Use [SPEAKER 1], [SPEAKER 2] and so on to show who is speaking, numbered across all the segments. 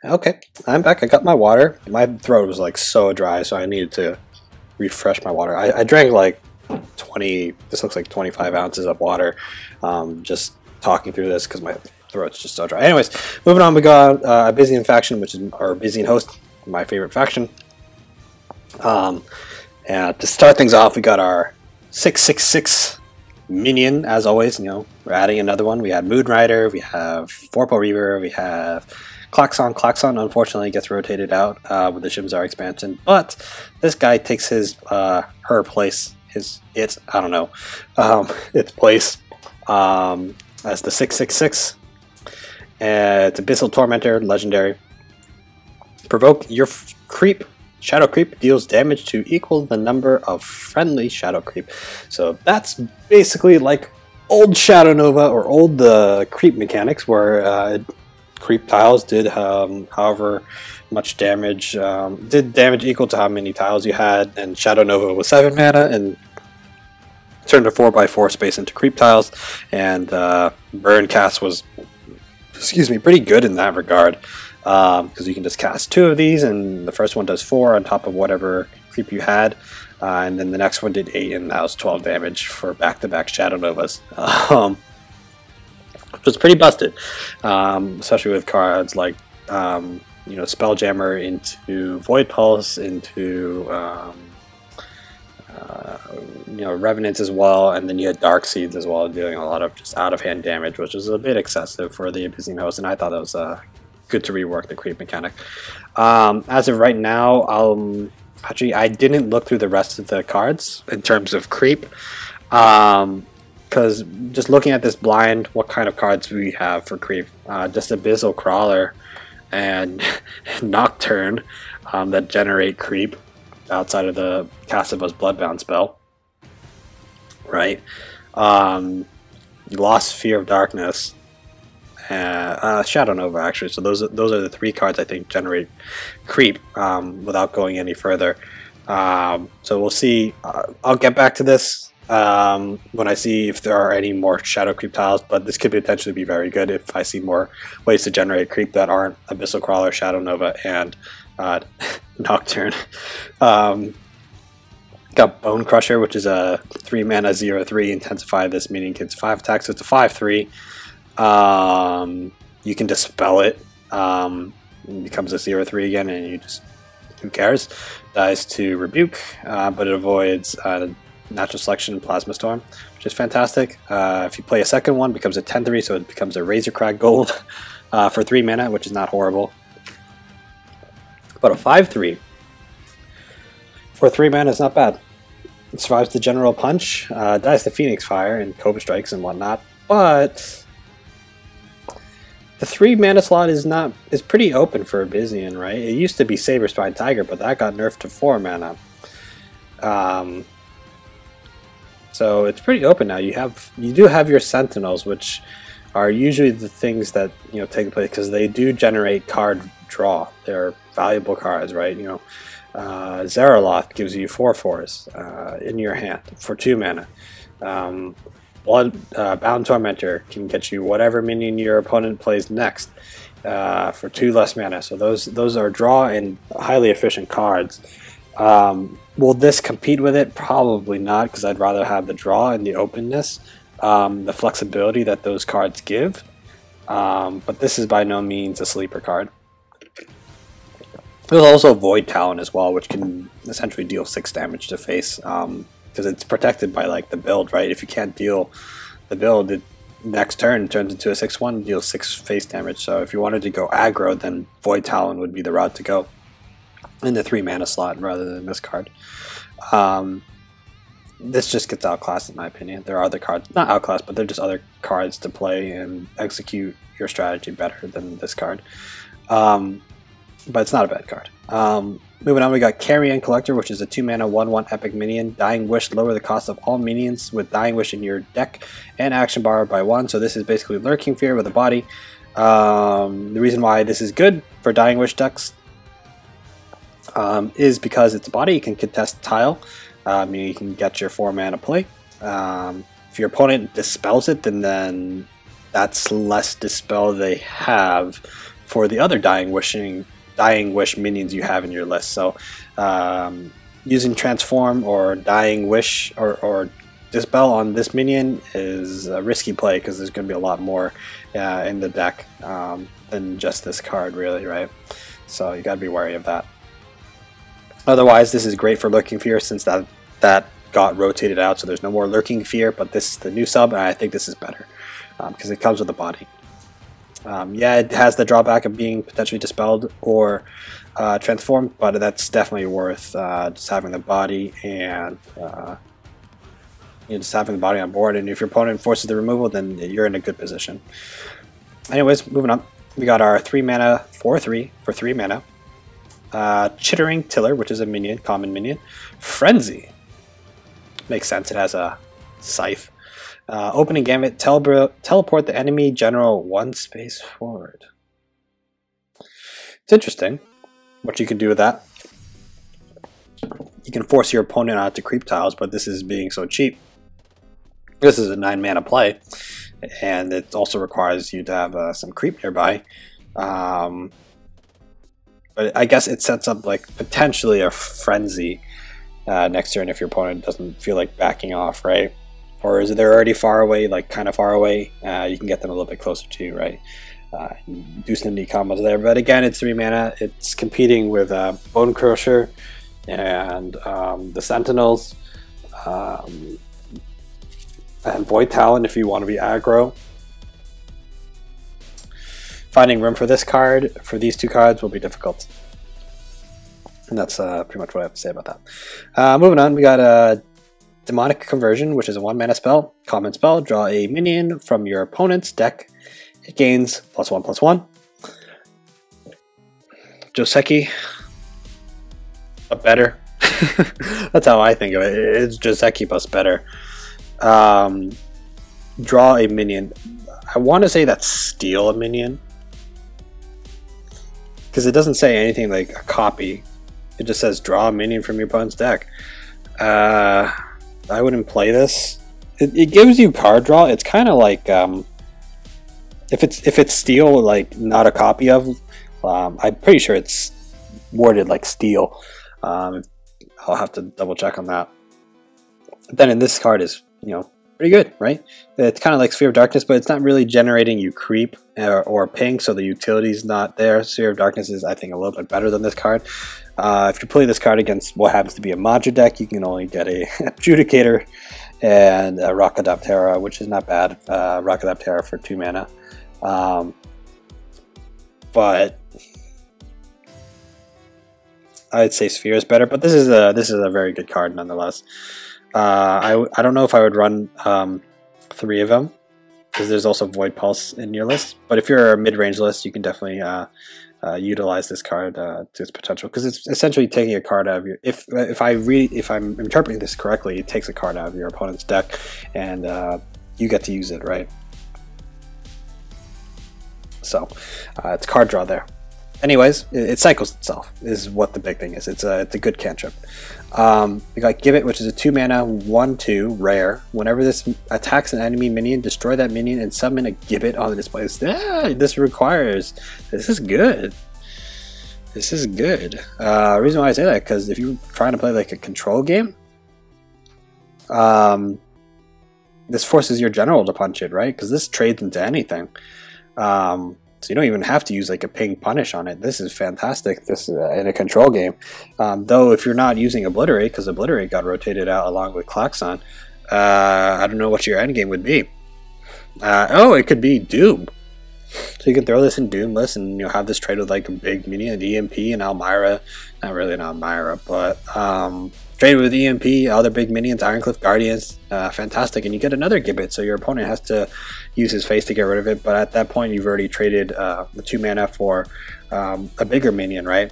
[SPEAKER 1] Okay, I'm back. I got my water. My throat was like so dry, so I needed to refresh my water. I drank like 20, this looks like 25 ounces of water, just talking through this because my throat's just so dry. Anyways, moving on, we got a Byzantine faction, which is our Byzantine host, my favorite faction. And to start things off, we got our 666 minion, as always. You know, we're adding another one. We had Moon Rider, we have Forpo Reaver, we have Klaxon. Klaxon unfortunately gets rotated out with the Shimzar expansion, but this guy takes his her place, its place as the 666. It's Abyssal Tormentor, legendary. Provoke your creep. Shadow creep deals damage to equal the number of friendly shadow creep. So that's basically like old Shadow Nova or old creep mechanics, where creep tiles did however much damage, did damage equal to how many tiles you had, and Shadow Nova was 7 mana and turned a 4x4 space into creep tiles, and burn cast was, pretty good in that regard. Because you can just cast 2 of these, and the first one does 4 on top of whatever creep you had, and then the next one did 8, and that was 12 damage for back-to-back Shadow Novas. Which was pretty busted, especially with cards like Spelljammer into Void Pulse, into Revenants as well, and then you had Dark Seeds as well, doing a lot of just out-of-hand damage, which was a bit excessive for the Byzantine host, and I thought that was good to rework the creep mechanic. As of right now, actually I didn't look through the rest of the cards in terms of creep, because just looking at this blind, what kind of cards we have for creep? Just Abyssal Crawler and Nocturne that generate creep outside of the Cassivus Bloodbound spell, right? Lost Fear of Darkness, Shadow Nova, actually. So those are the 3 cards I think generate creep without going any further. So we'll see. I'll get back to this when I see if there are any more shadow creep tiles, but this could potentially be very good if I see more ways to generate creep that aren't Abyssal Crawler, Shadow Nova, and Nocturne. Got Bone Crusher, which is a 3 mana 0/3 intensify. This meaning gets 5 attacks, so it's a 5/3. You can dispel it. It becomes a 0/3 again, and you just, who cares? Dies to Rebuke, but it avoids Natural Selection and Plasma Storm, which is fantastic. If you play a second one, it becomes a 10/3, so it becomes a Razorcrag Gold for 3 mana, which is not horrible. But a 5/3 for 3 mana is not bad. It survives the General Punch, dies to Phoenix Fire and Cobra Strikes and whatnot, but the 3 mana slot is pretty open for a Byzantine, right? It used to be Saberspine Tiger, but that got nerfed to 4 mana. So it's pretty open now. You do have your Sentinels, which are usually the things that take place because they do generate card draw. They're valuable cards, right? Zaraloth gives you 4/4s in your hand for 2 mana. Bound Tormentor can get you whatever minion your opponent plays next for 2 less mana. So those are draw and highly efficient cards. Will this compete with it? Probably not, because I'd rather have the draw and the openness, the flexibility that those cards give. But this is by no means a sleeper card. There's also Void Talon as well, which can essentially deal 6 damage to face, because it's protected by like the build, right? If you can't deal the build, it next turn turns into a 6/1, deals 6 face damage. So if you wanted to go aggro, then Void Talon would be the route to go in the 3 mana slot rather than this card. This just gets outclassed in my opinion. There are other cards, not outclassed, but they're just other cards to play and execute your strategy better than this card. But it's not a bad card. Moving on, we got Carrion Collector, which is a 2 mana 1/1 epic minion. Dying Wish, lower the cost of all minions with Dying Wish in your deck and action bar by 1. So this is basically Lurking Fear with a body. The reason why this is good for Dying Wish decks is because it's a body. You can contest tile, meaning you can get your 4 mana play. If your opponent dispels it, then that's less dispel they have for the other Dying Wish minions you have in your list. So using Transform or Dying Wish or Dispel on this minion is a risky play because there's going to be a lot more in the deck than just this card, really, right? So you got to be wary of that. Otherwise, this is great for Lurking Fear since that got rotated out, so there's no more Lurking Fear, but this is the new sub, and I think this is better because it comes with a body. Yeah, it has the drawback of being potentially dispelled or transformed, but that's definitely worth just having the body and just having the body on board. And if your opponent forces the removal, then you're in a good position. Anyways, moving on, we got our 3-mana 4/3 for 3 mana. Chittering Tiller, which is a minion, common minion. Frenzy. Makes sense, it has a scythe. Opening Gambit, teleport the enemy general 1 space forward. It's interesting what you can do with that. You can force your opponent out to creep tiles, but this is being so cheap. This is a 9-mana play, and it also requires you to have some creep nearby. But I guess it sets up like potentially a frenzy next turn if your opponent doesn't feel like backing off, right? Or is they're already far away, like kind of far away, you can get them a little bit closer to you, right? Do some neat combos there. But again, it's 3 mana. It's competing with Bone Crusher and the Sentinels and Void Talon if you want to be aggro. Finding room for this card, for these 2 cards, will be difficult. And that's pretty much what I have to say about that. Moving on, we got a Demonic Conversion, which is a 1-mana spell, common spell. Draw a minion from your opponent's deck. It gains +1/+1. Joseki, but better. That's how I think of it. It's Joseki plus better. Draw a minion. I want to say that's steal a minion, because it doesn't say anything like a copy. It just says draw a minion from your opponent's deck. I wouldn't play this. It gives you card draw. It's kind of like if it's steal, like not a copy of. I'm pretty sure it's worded like steal. I'll have to double check on that. But then in this card is pretty good, right? It's kind of like Sphere of Darkness, but it's not really generating you creep or ping, so the utility's not there. Sphere of Darkness is, I think, a little bit better than this card. If you play this card against what happens to be a Madra deck, you can only get a Adjudicator and a Rock Adaptera, which is not bad. Rock Adaptera for 2 mana. But I'd say Sphere is better, but this is a very good card nonetheless. I don't know if I would run 3 of them, because there's also Void Pulse in your list. But if you're a mid-range list, you can definitely utilize this card to its potential, because it's essentially taking a card out of your. If I'm interpreting this correctly, it takes a card out of your opponent's deck, and you get to use it, right? So it's card draw there. Anyways, it cycles itself, is what the big thing is. It's a good cantrip. We got Give It, which is a 2-mana 1/2 rare. Whenever this attacks an enemy minion, destroy that minion and summon a Gibbet on the display. This is good. This is good. Reason why I say that, because if you're trying to play like a control game, this forces your general to punch it, right? Because this trades into anything. So you don't even have to use like a ping punish on it. This is fantastic. This is in a control game. Though if you're not using Obliterate, because Obliterate got rotated out along with Klaxon, I don't know what your end game would be. Oh, it could be Doom. So you can throw this in Duelyst and have this trade with like a big minion, an EMP, and Almyra. Not really an Almyra, but trade with EMP, other big minions, Ironcliff Guardians, fantastic, and you get another Gibbet, so your opponent has to use his face to get rid of it, but at that point you've already traded the 2 mana for a bigger minion, right?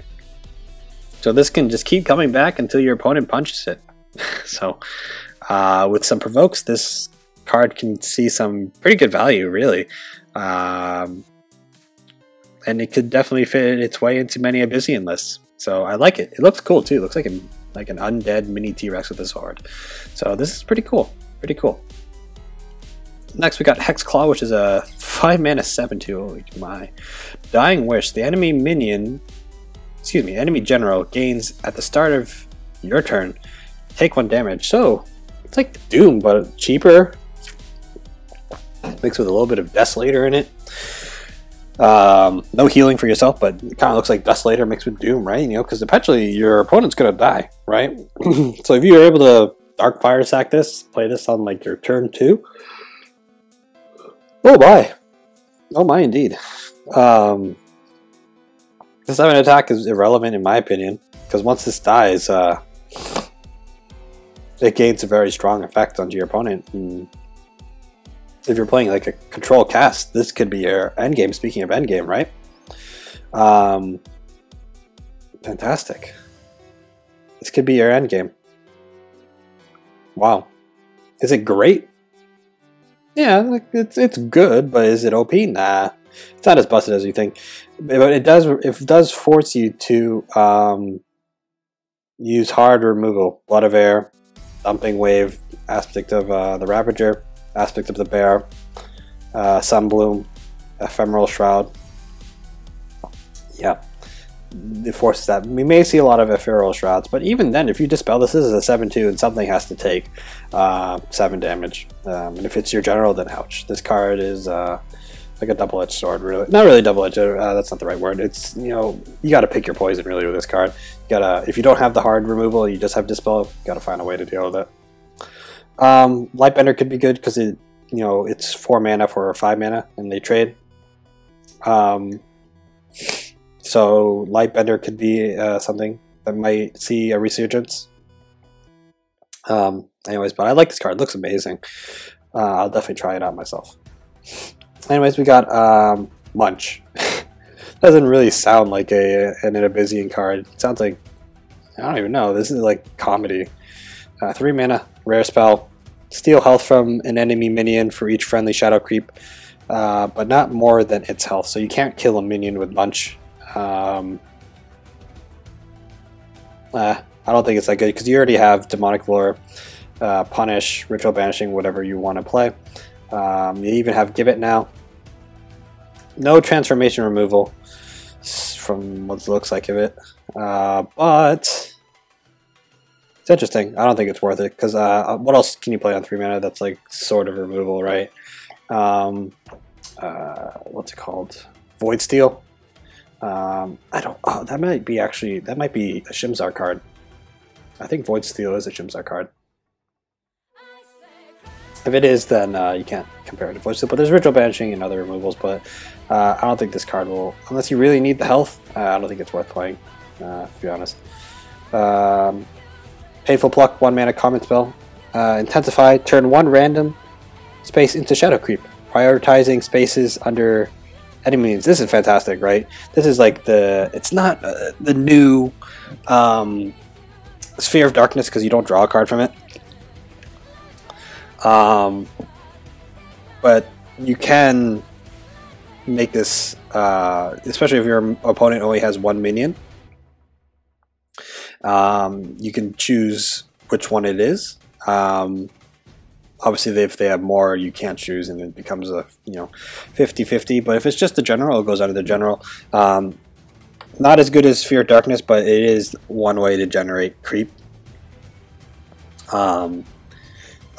[SPEAKER 1] So this can just keep coming back until your opponent punches it. So with some provokes, this card can see some pretty good value, really. And it could definitely fit its way into many Abyssian lists. So I like it. It looks cool too. It looks like an undead mini T-Rex with a sword. So this is pretty cool. Pretty cool. Next we got Hex Claw, which is a 5-mana 7/2. Holy my. Dying Wish. The enemy minion, excuse me, enemy general gains at the start of your turn. Take 1 damage. So it's like Doom, but cheaper. Mixed with a little bit of Desolator in it. No healing for yourself, but it kind of looks like Desolator mixed with Doom, right? You know, because eventually your opponent's gonna die, right? So if you're able to Dark Fire Sack this, play this on like your turn 2. Oh my indeed. The 7 attack is irrelevant in my opinion, because once this dies, it gains a very strong effect onto your opponent. And if you're playing like a control cast, this could be your endgame. Speaking of endgame, right? Fantastic. This could be your endgame. Wow. Is it great? Yeah, like it's good, but is it OP? Nah. It's not as busted as you think. But it does force you to use hard removal. Blood of Air, Dumping Wave, aspect of the Ravager, aspect of the Bear, Sunbloom, Ephemeral Shroud. Yeah, it forces that. We may see a lot of Ephemeral Shrouds, but even then, if you dispel this is a 7/2 and something has to take 7 damage. And if it's your general, then ouch. This card is like a double-edged sword, really. Not really double-edged, that's not the right word. It's, you know, you gotta pick your poison really with this card. You gotta, if you don't have the hard removal, you just have dispel, you gotta find a way to deal with it. Lightbender could be good because it, you know, it's 4 mana for 5 mana and they trade. So Lightbender could be something that might see a resurgence. Anyways, but I like this card, it looks amazing. I'll definitely try it out myself. Anyways, we got Munch. Doesn't really sound like an Abyssian card. It sounds like, I don't even know, this is like comedy. 3 mana, rare spell. Steal health from an enemy minion for each friendly shadow creep, but not more than its health. So you can't kill a minion with Munch. I don't think it's that good because you already have Demonic Lure, Punish, Ritual Banishing, whatever you want to play. You even have Give It now. No transformation removal from what it looks like of it, but it's interesting. I don't think it's worth it because what else can you play on 3 mana that's like sort of removal, right? What's it called? Void Steel. I don't. Oh, that might be a Shimzar card. I think Void Steel is a Shimzar card. If it is, then you can't compare it to Void Steel. But there's Ritual Banishing and other removals, but I don't think this card will, unless you really need the health, I don't think it's worth playing, to be honest. Painful Pluck, 1 mana common spell. Intensify, turn 1 random space into Shadow Creep, prioritizing spaces under enemies. This is fantastic, right? This is like it's not the new Sphere of Darkness because you don't draw a card from it. But you can make this, especially if your opponent only has 1 minion. You can choose which one it is. Obviously, if they have more, you can't choose, and it becomes a 50-50. But if it's just the general, it goes under the general. Not as good as Sphere of Darkness, but it is one way to generate creep.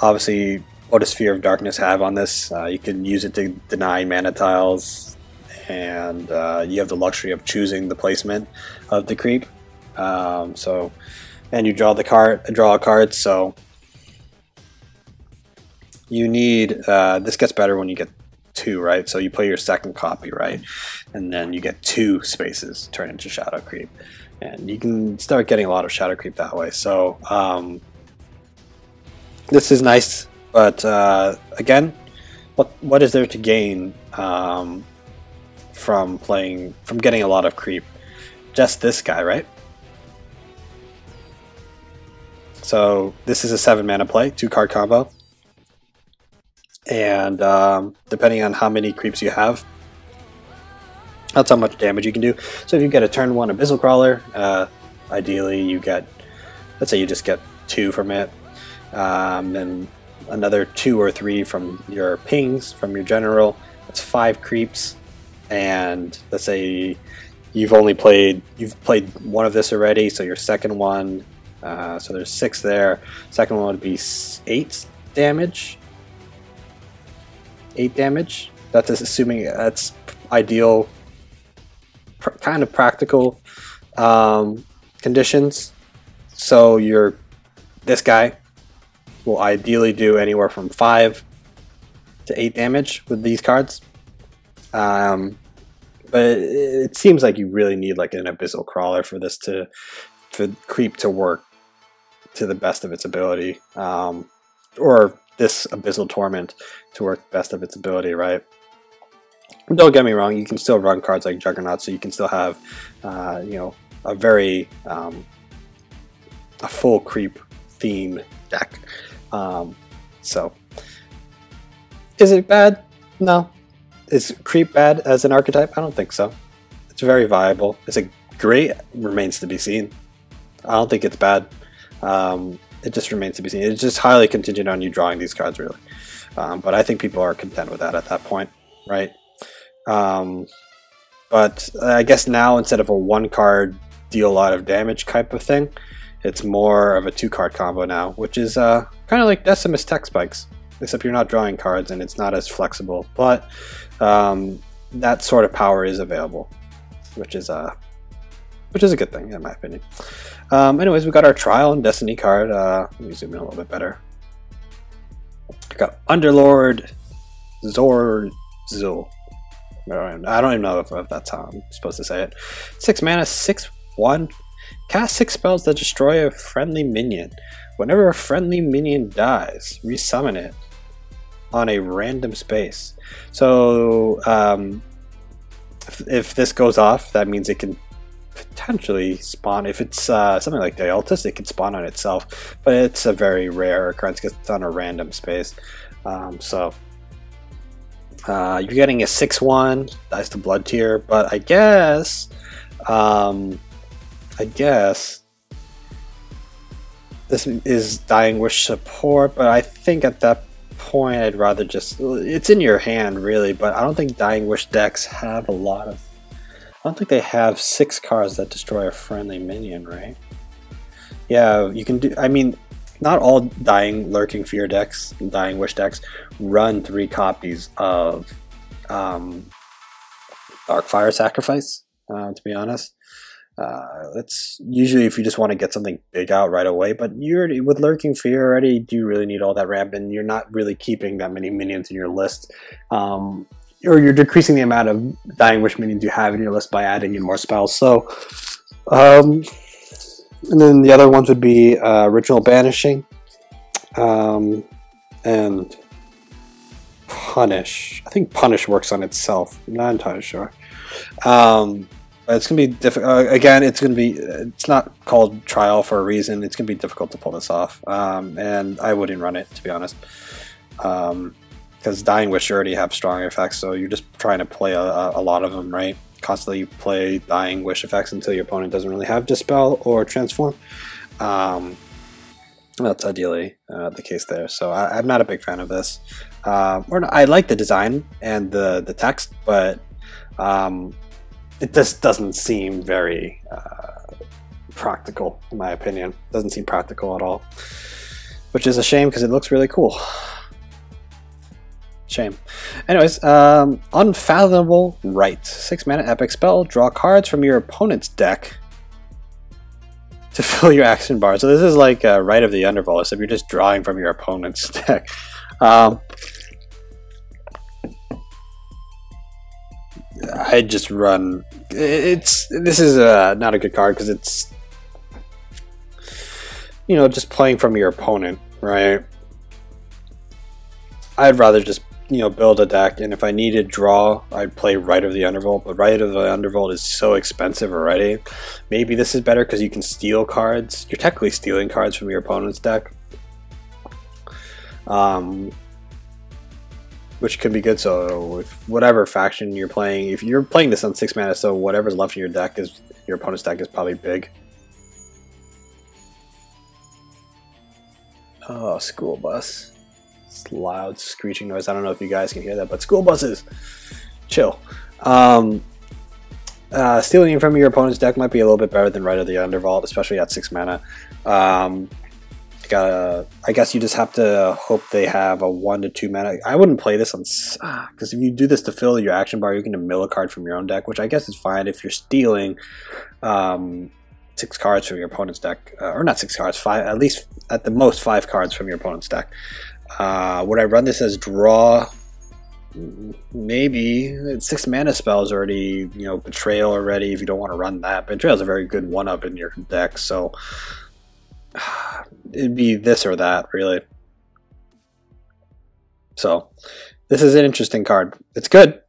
[SPEAKER 1] Obviously, what does Sphere of Darkness have on this? You can use it to deny mana tiles, and you have the luxury of choosing the placement of the creep. And you draw a card. So you need this gets better when you get 2, right? So you play your second copy, right, and then you get 2 spaces turn into Shadow Creep, and you can start getting a lot of Shadow Creep that way. So this is nice, but again, what is there to gain from getting a lot of creep? Just this guy, right? So this is a 7 mana play, 2 card combo, and depending on how many creeps you have, that's how much damage you can do. So if you get a turn 1 Abyssal Crawler, ideally you get, let's say you just get 2 from it. Then another 2 or 3 from your pings, from your general. That's 5 creeps. and let's say you've played one of this already, so your second one, so there's 6 there. Second one would be 8 damage. 8 damage. That's assuming that's ideal, kind of practical conditions. So this guy will ideally do anywhere from 5 to 8 damage with these cards. But it seems like you really need like an Abyssal Crawler for this for creep to work to the best of its ability, or this Abyssal Torment to work best of its ability, right? Don't get me wrong, you can still run cards like Juggernaut, so you can still have you know, a very a full creep theme deck. So is it bad? No. Is creep bad as an archetype? I don't think so. It's very viable. Is it great? Remains to be seen. I don't think it's bad. It just remains to be seen. It's just highly contingent on you drawing these cards, really. But I think people are content with that at that point, right? But I guess now, instead of a 1-card deal a lot of damage type of thing, it's more of a 2-card combo now, which is kind of like Decimus Tech Spikes, except you're not drawing cards and it's not as flexible. But that sort of power is available, which is a good thing in my opinion. Anyways, we got our Trial and Destiny card. Let me zoom in a little bit better. We got Underlord Zorzil. I don't even know if that's how I'm supposed to say it. 6 mana, 6/1. Cast 6 spells that destroy a friendly minion. Whenever a friendly minion dies, resummon it on a random space. So if this goes off, that means it can potentially spawn. If it's something like Duelyst, it can spawn on itself, but it's a very rare occurrence because it's on a random space. So you're getting a 6/1, dies to Blood Tier, but I guess this is Dying Wish support, but I think at that point I'd rather just, it's in your hand really, but I don't think Dying Wish decks have a lot of, I don't think they have 6 cards that destroy a friendly minion, right? Yeah, you can do, I mean, not all Lurking Fear decks, Dying Wish decks, run 3 copies of Darkfire Sacrifice, to be honest. It's usually if you just want to get something big out right away, but you're with Lurking Fear already, do you really need all that ramp, and you're not really keeping that many minions in your list, or you're decreasing the amount of Dying Wish minions you have in your list by adding in more spells. So and then the other ones would be Ritual Banishing and Punish. I think Punish works on itself. I'm not entirely sure. It's gonna be difficult. Again, it's not called Trial for a reason. It's gonna be difficult to pull this off, and I wouldn't run it, to be honest, because Dying Wish already have strong effects, so you're just trying to play a lot of them, right? Constantly play Dying Wish effects until your opponent doesn't really have Dispel or Transform. That's ideally the case there. So I'm not a big fan of this. I like the design and the text, but it just doesn't seem very practical, in my opinion. It doesn't seem practical at all, which is a shame because it looks really cool. Shame. Anyways, Unfathomable Right. 6 mana epic spell. Draw cards from your opponent's deck to fill your action bar. So this is like Right of the Undervault, so if you're just drawing from your opponent's deck. I just run. This is not a good card because it's, you know, just playing from your opponent, right? I'd rather just, you know, build a deck, and if I needed draw, I'd play Right of the Undervault, but Right of the Undervault is so expensive already. Maybe this is better because you can steal cards. You're technically stealing cards from your opponent's deck, which could be good. So if whatever faction you're playing, if you're playing this on 6 mana, so whatever's left in your deck is, your opponent's deck is probably big. Oh, school bus. It's loud screeching noise. I don't know if you guys can hear that, but school buses. chill. Stealing from your opponent's deck might be a little bit better than Rite of the Undervault, especially at 6 mana. I guess you just have to hope they have a 1 to 2 mana. I wouldn't play this on because if you do this to fill your action bar, you can mill a card from your own deck, which I guess is fine if you're stealing 6 cards from your opponent's deck, or not 6 cards, 5, at least at the most 5 cards from your opponent's deck. Would I run this as draw? Maybe. 6 mana spells already, you know, Betrayal already. If you don't want to run that, Betrayal is a very good 1-up in your deck, so it'd be this or that, really. So this is an interesting card. It's good,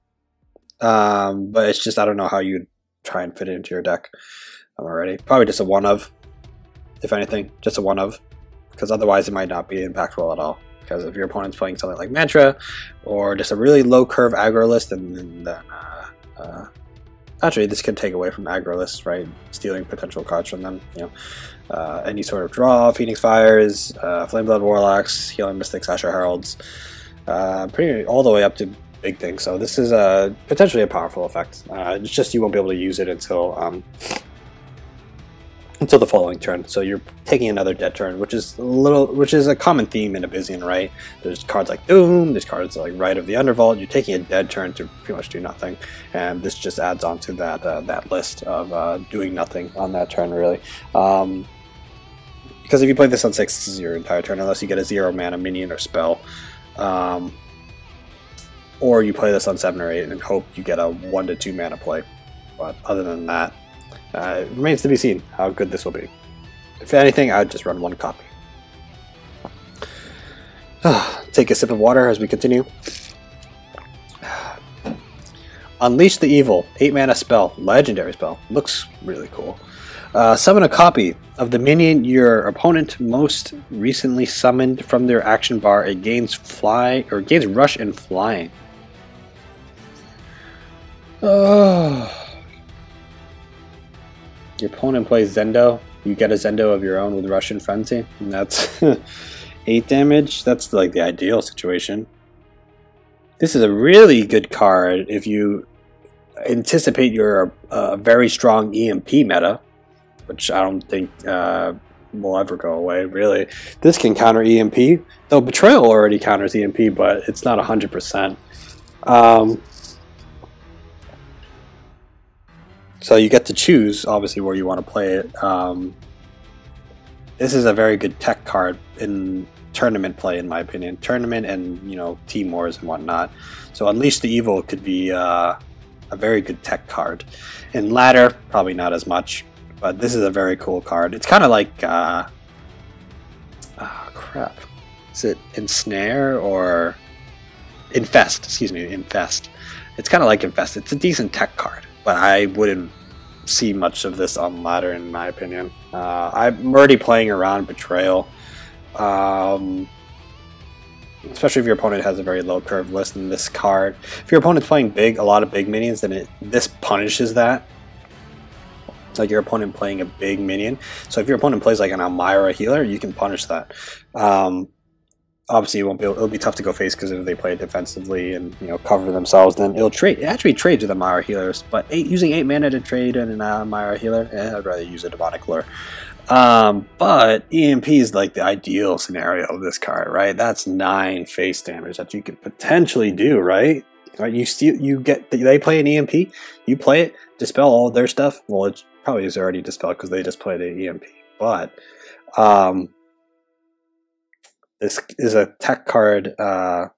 [SPEAKER 1] but it's just, I don't know how you'd try and fit it into your deck already. Probably just a 1-of, if anything, just a 1-of, because otherwise it might not be impactful at all. Because if your opponent's playing something like Mantra or just a really low curve aggro list, and then actually this could take away from aggro lists, right? Stealing potential cards from them, you know. Any sort of draw, Phoenix Fires, Flameblood Warlocks, Healing Mystics, Asher Heralds, pretty all the way up to big things. So this is potentially a powerful effect. It's just you won't be able to use it until the following turn. So you're taking another dead turn, which is a common theme in Abyssian, right? There's cards like Doom, there's cards like Rite of the Undervault. You're taking a dead turn to pretty much do nothing, and this just adds on to that that list of doing nothing on that turn, really. Because if you play this on 6, this is your entire turn, unless you get a 0 mana minion or spell. Or you play this on 7 or 8 and hope you get a 1 to 2 mana play. But other than that, it remains to be seen how good this will be. If anything, I'd just run 1 copy. Take a sip of water as we continue. Unleash the Evil, 8 mana spell, legendary spell. Looks really cool. Summon a copy of the minion your opponent most recently summoned from their action bar. It gains gains rush and flying. Your opponent plays Zendo. You get a Zendo of your own with Rush and Frenzy. And that's 8 damage. That's like the ideal situation. This is a really good card if you anticipate you're a very strong EMP meta, which I don't think will ever go away, really. This can counter EMP, though Betrayal already counters EMP, but it's not 100%. So you get to choose, obviously, where you want to play it. This is a very good tech card in tournament play, in my opinion. Tournament and, you know, team wars and whatnot. So Unleash the Evil could be a very good tech card. In ladder, probably not as much, but this is a very cool card. It's kind of like, crap. Is it Ensnare or Infest? Excuse me, Infest. It's kind of like Infest. It's a decent tech card, but I wouldn't see much of this on ladder, in my opinion. I'm already playing around Betrayal, especially if your opponent has a very low curve list in this card. If your opponent's playing a lot of big minions, then this punishes that. It's like your opponent playing a big minion. So if your opponent plays like an Elmira healer, you can punish that. Obviously, it'll be tough to go face because if they play defensively and, you know, cover themselves, then it'll trade. It actually trades with Elmira healers, but using 8 mana to trade an Elmira healer, I'd rather use a Demonic Lure. But EMP is like the ideal scenario of this card, right? That's 9 face damage that you could potentially do, right? Right? They play an EMP, you play it, dispel all of their stuff. Well, it probably is already dispelled because they just played an EMP, but this is a tech card, a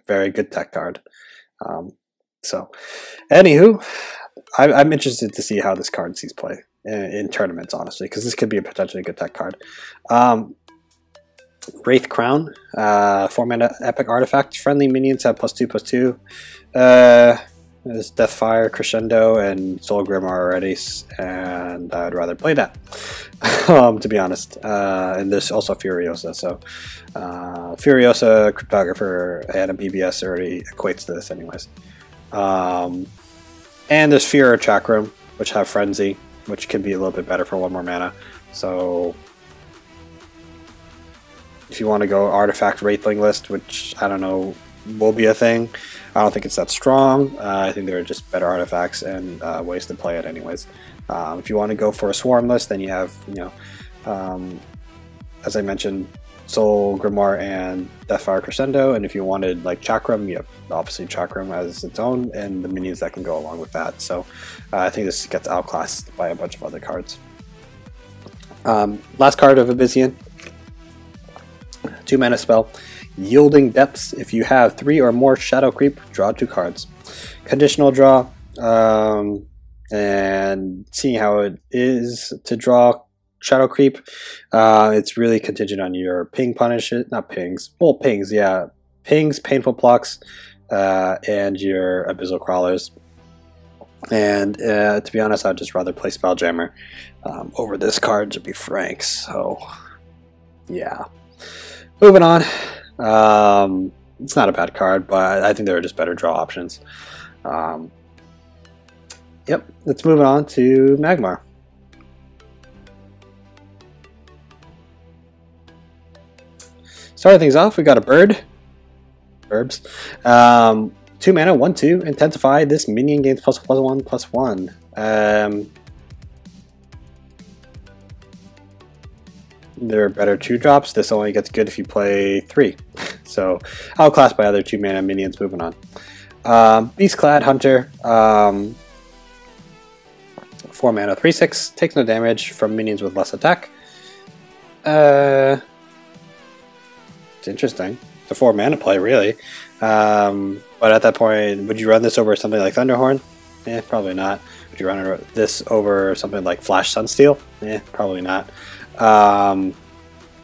[SPEAKER 1] very good tech card. So, anywho, I'm interested to see how this card sees play in tournaments, honestly, because this could be a potentially good tech card. Wraith Crown, 4 mana epic artifact. Friendly minions have +2/+2. There's Deathfire, Crescendo, and Soul Grim already, and I'd rather play that, to be honest. And there's also Furiosa, so Furiosa, Cryptographer, and a BBS already equates to this anyways. And there's Fear or Chakram, which have Frenzy, which can be a little bit better for 1 more mana. So if you want to go Artifact Wraithling list, which I don't know will be a thing. I don't think it's that strong. I think there are just better artifacts and ways to play it anyways. If you want to go for a swarm list, then you have, as I mentioned, Soul, Grimoire, and Deathfire Crescendo, and if you wanted like Chakram, you have obviously Chakram as its own, and the minions that can go along with that. So I think this gets outclassed by a bunch of other cards. Last card of Abyssian, 2 mana spell, Yielding Depths. If you have 3 or more Shadow Creep, draw 2 cards. Conditional draw, and seeing how it is to draw Shadow Creep, it's really contingent on your ping punishes, not pings, well pings, yeah, pings, painful plucks, and your abyssal crawlers. And to be honest, I'd just rather play Spelljammer over this card, to be frank. So yeah, moving on. It's not a bad card, but I think there are just better draw options. Yep, let's move on to Magmar. Starting things off, we got a bird. Burbs. 2 mana, 1/2, intensify. This minion gains +1/+1. There are better 2-drops. This only gets good if you play 3. So outclassed by other 2 mana minions. Moving on. Beastclad Hunter. 4 mana, 3/6. Takes no damage from minions with less attack. It's interesting. It's a 4 mana play, really. But at that point, would you run this over something like Thunderhorn? Probably not. Would you run this over something like Flash Sunsteel? Probably not. But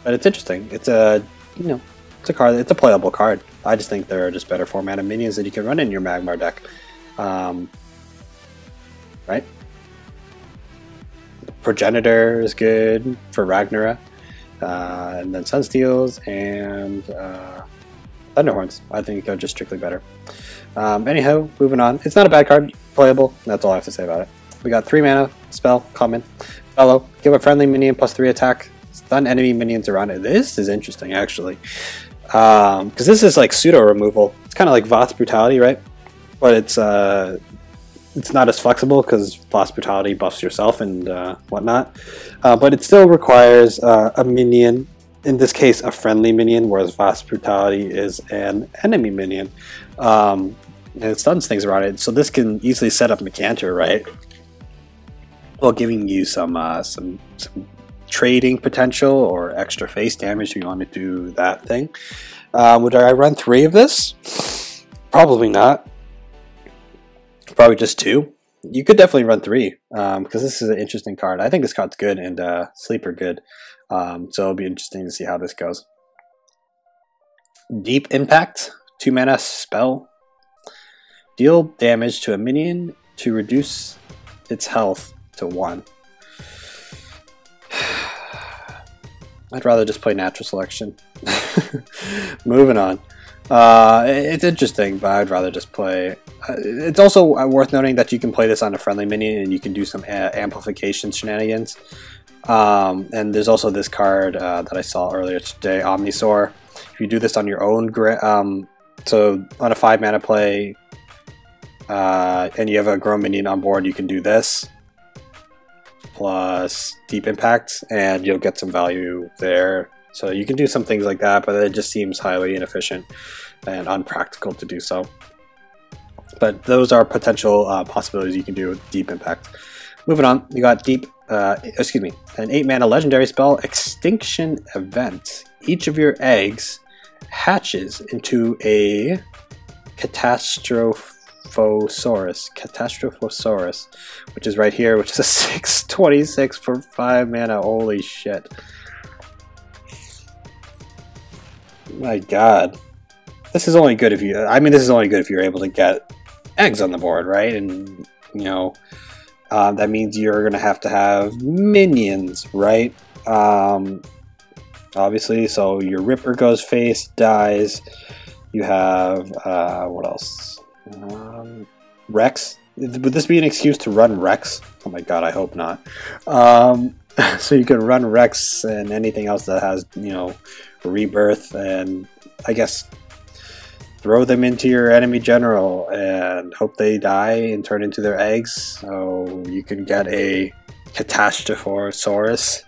[SPEAKER 1] it's interesting. It's a, it's a card. It's a playable card. I just think there are just better 4 mana minions that you can run in your Magmar deck. Right? Progenitor is good for Ragnarok. And then Sunsteels and Thunderhorns. I think they're just strictly better. Anyhow, moving on. It's not a bad card. Playable. That's all I have to say about it. We got 3 mana, spell, common. Bellow. Give a friendly minion +3 attack. Stun enemy minions around it. This is interesting, actually. Because this is like pseudo removal. It's kind of like Voth's Brutality, right? But it's not as flexible because Voth's Brutality buffs yourself and whatnot. But it still requires a minion, in this case a friendly minion, whereas Voth's Brutality is an enemy minion. And it stuns things around it. So this can easily set up Mythron, right? While giving you some trading potential or extra face damage if you want to do that thing. Would I run 3 of this? Probably not. Probably just 2. You could definitely run 3 because this is an interesting card. I think this card's good and sleeper good. So it'll be interesting to see how this goes. Deep Impact, 2 mana spell. Deal damage to a minion to reduce its health to 1. I'd rather just play Natural Selection. Moving on. It's interesting, but I'd rather just play... it's also worth noting that you can play this on a friendly minion and you can do some amplification shenanigans. And there's also this card that I saw earlier today, Omnisaur. If you do this on your own... so on a 5 mana play and you have a grown minion on board, you can do this. Plus Deep Impact, and you'll get some value there. So you can do some things like that, but it just seems highly inefficient and unpractical to do so. But those are potential possibilities you can do with Deep Impact. Moving on, you got an 8 mana legendary spell, Extinction Event. Each of your eggs hatches into a Catastrophosaurus, which is right here, which is a 6/26 for 5 mana. Holy shit. My god. This is only good if you... this is only good if you're able to get eggs on the board, right? And, that means you're going to have minions, right? Obviously, so your Ripper goes face, dies. You have, what else? Rex. Would this be an excuse to run Rex? Oh my god, I hope not. So you can run Rex and anything else that has, Rebirth, and I guess throw them into your enemy general and hope they die and turn into their eggs. So you can get a Catastrophosaurus.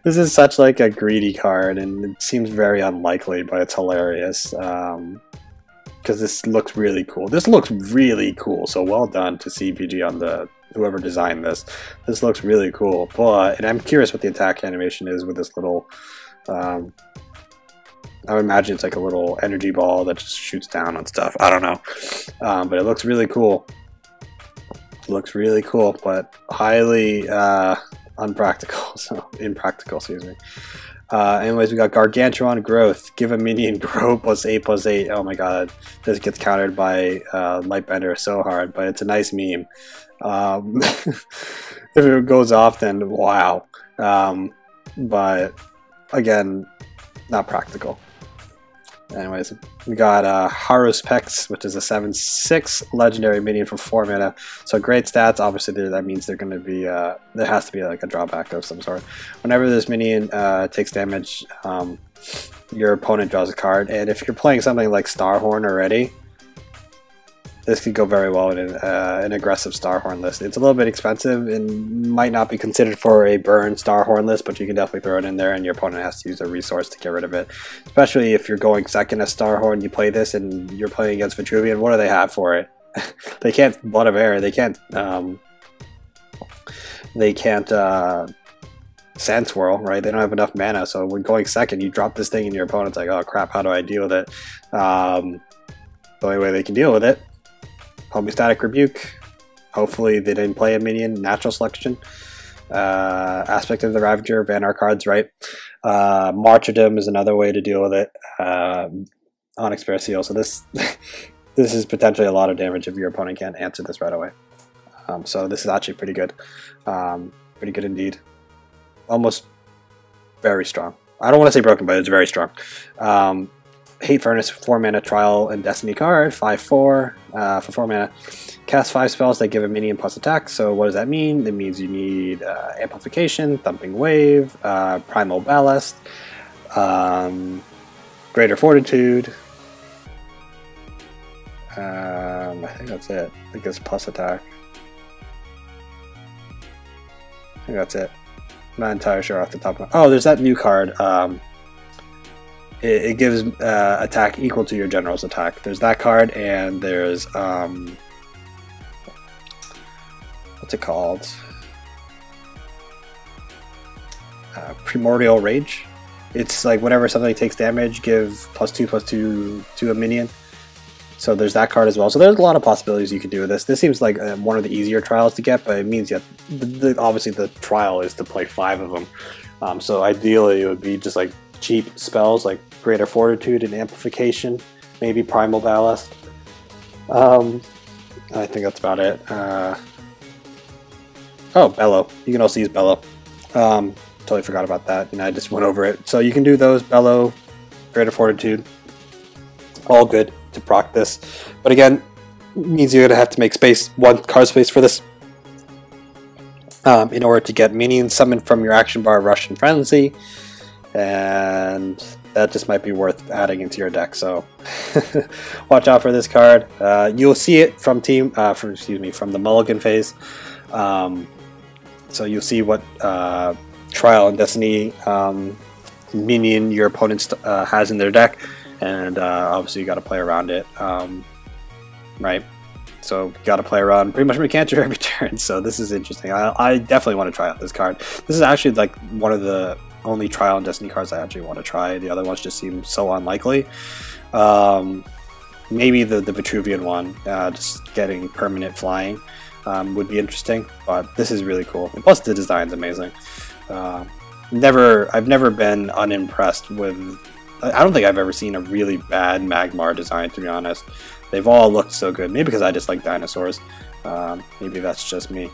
[SPEAKER 1] This is such like a greedy card, and it seems very unlikely, but it's hilarious. Because this looks really cool. This looks really cool. So well done to CPG on the whoever designed this. This looks really cool. And I'm curious what the attack animation is with this little. I would imagine it's like a little energy ball that just shoots down on stuff. I don't know, but it looks really cool. It looks really cool, but highly unpractical. So impractical, excuse me. Anyways, we got Gargantuan Growth. Give a minion grow +8/+8. Oh my god, this gets countered by Lightbender so hard, but it's a nice meme. If it goes off, then wow. But again, not practical. Anyways, we got Haruspex, which is a 7/6 legendary minion for 4 mana. So great stats. Obviously, that means they're going to be. There has to be like a drawback of some sort. Whenever this minion takes damage, your opponent draws a card. And if you're playing something like Starhorn already, this could go very well in an aggressive Starhorn list. It's a little bit expensive and might not be considered for a burn Starhorn list, but you can definitely throw it in there and your opponent has to use a resource to get rid of it. Especially if you're going second as Starhorn, you play this and you're playing against Vitruvian, what do they have for it? They can't Blood of Air, they can't Sand Swirl, right? They don't have enough mana, so when going second, you drop this thing and your opponent's like, oh crap, how do I deal with it? The only way they can deal with it, Homeostatic Rebuke. Hopefully they didn't play a minion. Natural Selection. Aspect of the Ravager. Ban our cards, right? Martyrdom is another way to deal with it. Onyx Bear Seal. So this this is potentially a lot of damage if your opponent can't answer this right away. So this is actually pretty good. Pretty good indeed. Almost very strong. I don't want to say broken, but it's very strong. Hate Furnace, 4 mana Trial and Destiny card, 5/4 for 4 mana. Cast 5 spells that give a minion plus attack. So what does that mean? It means you need Amplification, Thumping Wave, Primal Ballast, Greater Fortitude. I think that's it. I think it's plus attack. I think that's it. I'm not entirely sure off the top of my... Oh, there's that new card. It gives attack equal to your general's attack. There's that card, and there's what's it called? Primordial Rage. It's like whenever something takes damage, give +2/+2 to a minion. So there's that card as well. So there's a lot of possibilities you can do with this. This seems like one of the easier trials to get, but it means obviously the trial is to play 5 of them. So ideally it would be just like cheap spells like Greater Fortitude and Amplification, maybe Primal Ballast. I think that's about it. Oh, Bellow. You can also use Bellow. Totally forgot about that, and I just went over it. So you can do those, Bellow, Greater Fortitude, all good to proc this. But again, it means you're going to have to make space, 1 card space for this, in order to get minions summoned from your action bar, Rush and Frenzy. And that just might be worth adding into your deck. So watch out for this card. You'll see it from from the Mulligan phase. So you'll see what Trial and Destiny minion your opponent has in their deck, and obviously you got to play around it, right? So you got to play around pretty much Mercantor every turn. So this is interesting. I definitely want to try out this card. This is actually like one of the only Trial and Destiny cards I actually want to try. The other ones just seem so unlikely. Maybe the Vitruvian one, just getting permanent flying, would be interesting. But this is really cool. And plus the design's amazing. I've never been unimpressed with... I don't think I've ever seen a really bad Magmar design, to be honest. They've all looked so good. Maybe because I just like dinosaurs. Maybe that's just me.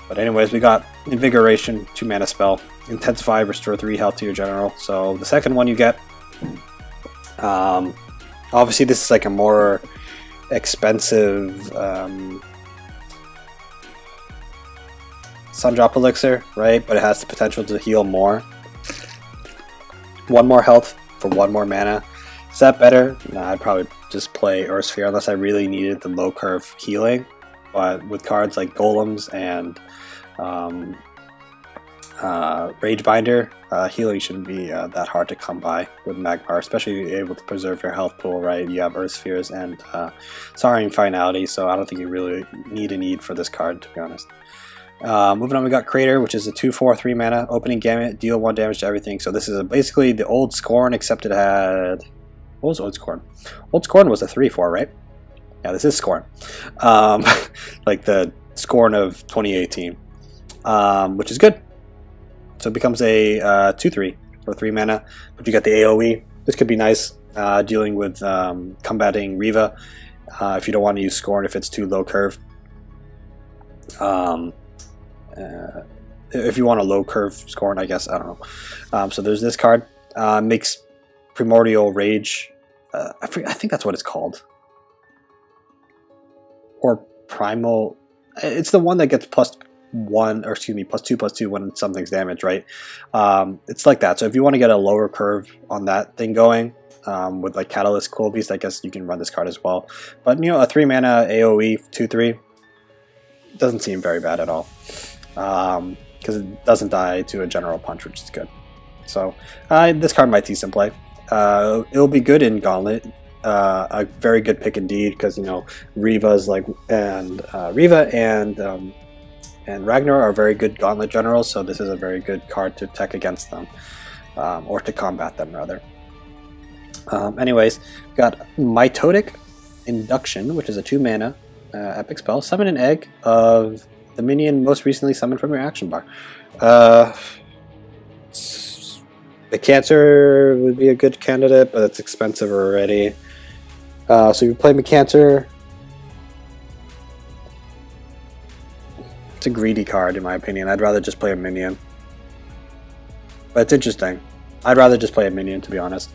[SPEAKER 1] But anyways, we got Invigoration, 2 mana spell. Intensify, restore 3 health to your general. So the second one you get. Obviously this is like a more expensive Sundrop Elixir, right? But it has the potential to heal more. 1 more health for 1 more mana. Is that better? Nah, I'd probably just play Earth Sphere unless I really needed the low curve healing. But with cards like Golems and Rage Binder, healing shouldn't be that hard to come by with Magmar, especially if you're able to preserve your health pool, right? You have Earth Spheres and Soaring Finality, so I don't think you really need a need for this card, to be honest. Moving on, we got Crater, which is a 2/4 3 mana opening gamut, deal 1 damage to everything. So this is basically the old Scorn, except it had, what was old Scorn? Old Scorn was a 3/4, right? Yeah, this is Scorn, like the Scorn of 2018, which is good. So it becomes a 2/3 for 3 mana, but you got the AoE. This could be nice, dealing with combating Riva if you don't want to use Scorn if it's too low curve. If you want a low curve Scorn, I guess, I don't know. So there's this card, makes Primordial Rage, I think that's what it's called, or Primal, it's the one that gets +1, or excuse me, +2/+2 when something's damaged, right? It's like that. So if you want to get a lower curve on that thing going, with like Catalyst, Cool Beast, I guess you can run this card as well. But you know, a 3 mana AoE 2/3 doesn't seem very bad at all, because it doesn't die to a General Punch, which is good. So this card might see some play. It'll be good in Gauntlet. A very good pick indeed, because you know Riva's like Riva and Ragnar are very good Gauntlet generals, so this is a very good card to tech against them, or to combat them rather. Anyways, we got Mitotic Induction, which is a 2 mana epic spell. Summon an egg of the minion most recently summoned from your action bar. The Cancer would be a good candidate, but it's expensive already. So you play Mythron. It's a greedy card in my opinion. I'd rather just play a minion. But it's interesting. I'd rather just play a minion, to be honest.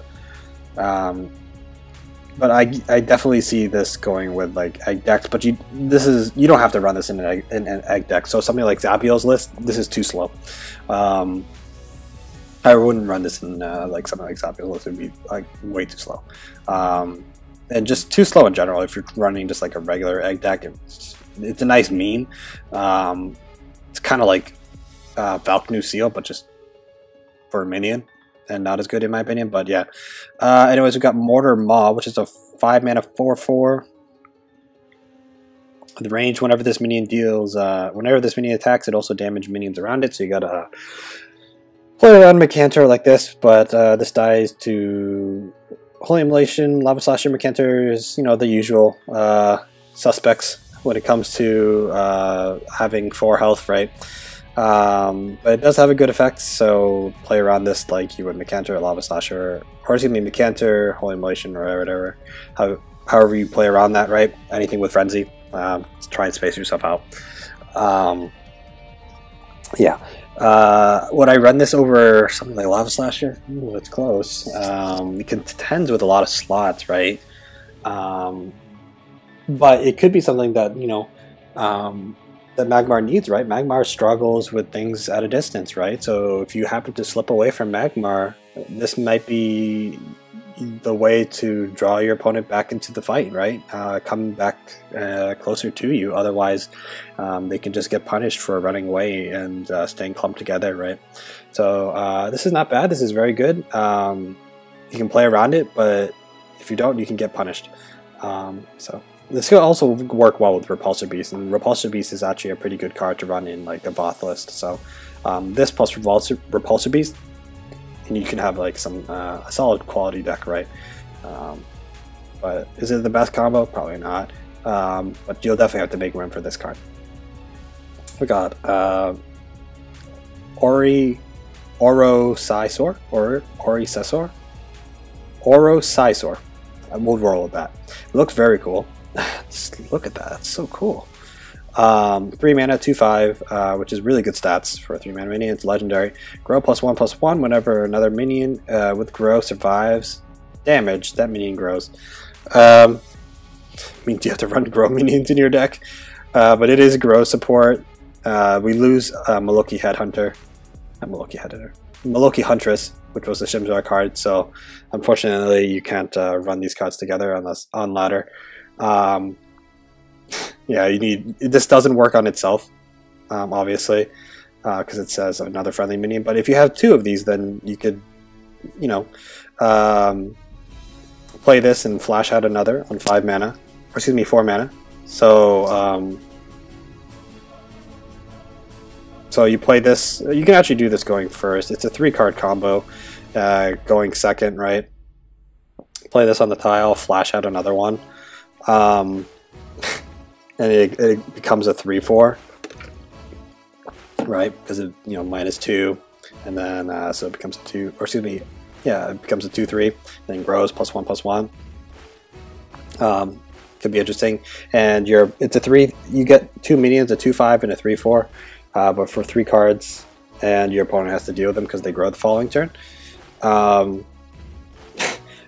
[SPEAKER 1] But I definitely see this going with like egg decks, but you don't have to run this in an egg deck. So something like Zapiel's list, this is too slow. I wouldn't run this in like something like Zapiel's list. It would be like way too slow, and just too slow in general. If you're running just like a regular egg deck, it's a nice meme. It's kind of like Valknu Seal, but just for a minion, and not as good in my opinion. But yeah. Anyways, we've got Mortar Maw, which is a 5 mana 4/4. The range, whenever this minion attacks, it also damages minions around it. So you gotta play around Mythron like this, but this dies to Holy Immolation, Lava Slasher, Mythron's, you know, the usual suspects when it comes to having 4 health, right? But it does have a good effect, so play around this like you would Mythron, Lava Slasher, or excuse me, Mythron, Holy Immolation, or whatever. However you play around that, right? Anything with Frenzy. Try and space yourself out. Yeah. Would I run this over something like Lava Slasher? Ooh, it's close. It contends with a lot of slots, right? But it could be something that, you know, that Magmar needs, right? Magmar struggles with things at a distance, right? So if you happen to slip away from Magmar, this might be the way to draw your opponent back into the fight, right? Come back closer to you. Otherwise, they can just get punished for running away and staying clumped together, right? So this is not bad. This is very good. You can play around it, but if you don't, you can get punished. So this could also work well with Repulsor Beast, and Repulsor Beast is actually a pretty good card to run in like the Voth list. So this plus Repulsor Beast, and you can have like some a solid quality deck, right? But is it the best combo? Probably not. But you'll definitely have to make room for this card. We got Orosysor, or Orisesor? Orosysor. We'll roll with that. It looks very cool. Just look at that, it's so cool. 3 mana, 2/5, which is really good stats for a 3 mana minion. It's legendary. Grow +1/+1 whenever another minion with Grow survives damage, that minion grows. Means you have to run Grow minions in your deck, but it is Grow support. We lose Maloki Headhunter, not Maloki Headhunter, Maloki Huntress, which was the Shimzar card. So unfortunately, you can't run these cards together unless on ladder. Yeah, this doesn't work on itself, obviously, because it says another friendly minion. But if you have 2 of these, then you could, you know, play this and flash out another on 5 mana, or excuse me, 4 mana. So so you play this. You can actually do this going first. It's a 3-card combo, going second, right? Play this on the tile, flash out another one, and it becomes a 3/4, right? Because it, you know, -2, and then so it becomes a 2, or excuse me, yeah, it becomes a 2/3, then grows +1/+1. Could be interesting. And it's a 3. You get 2 minions, a 2/5 and a 3/4, but for 3 cards, and your opponent has to deal with them because they grow the following turn.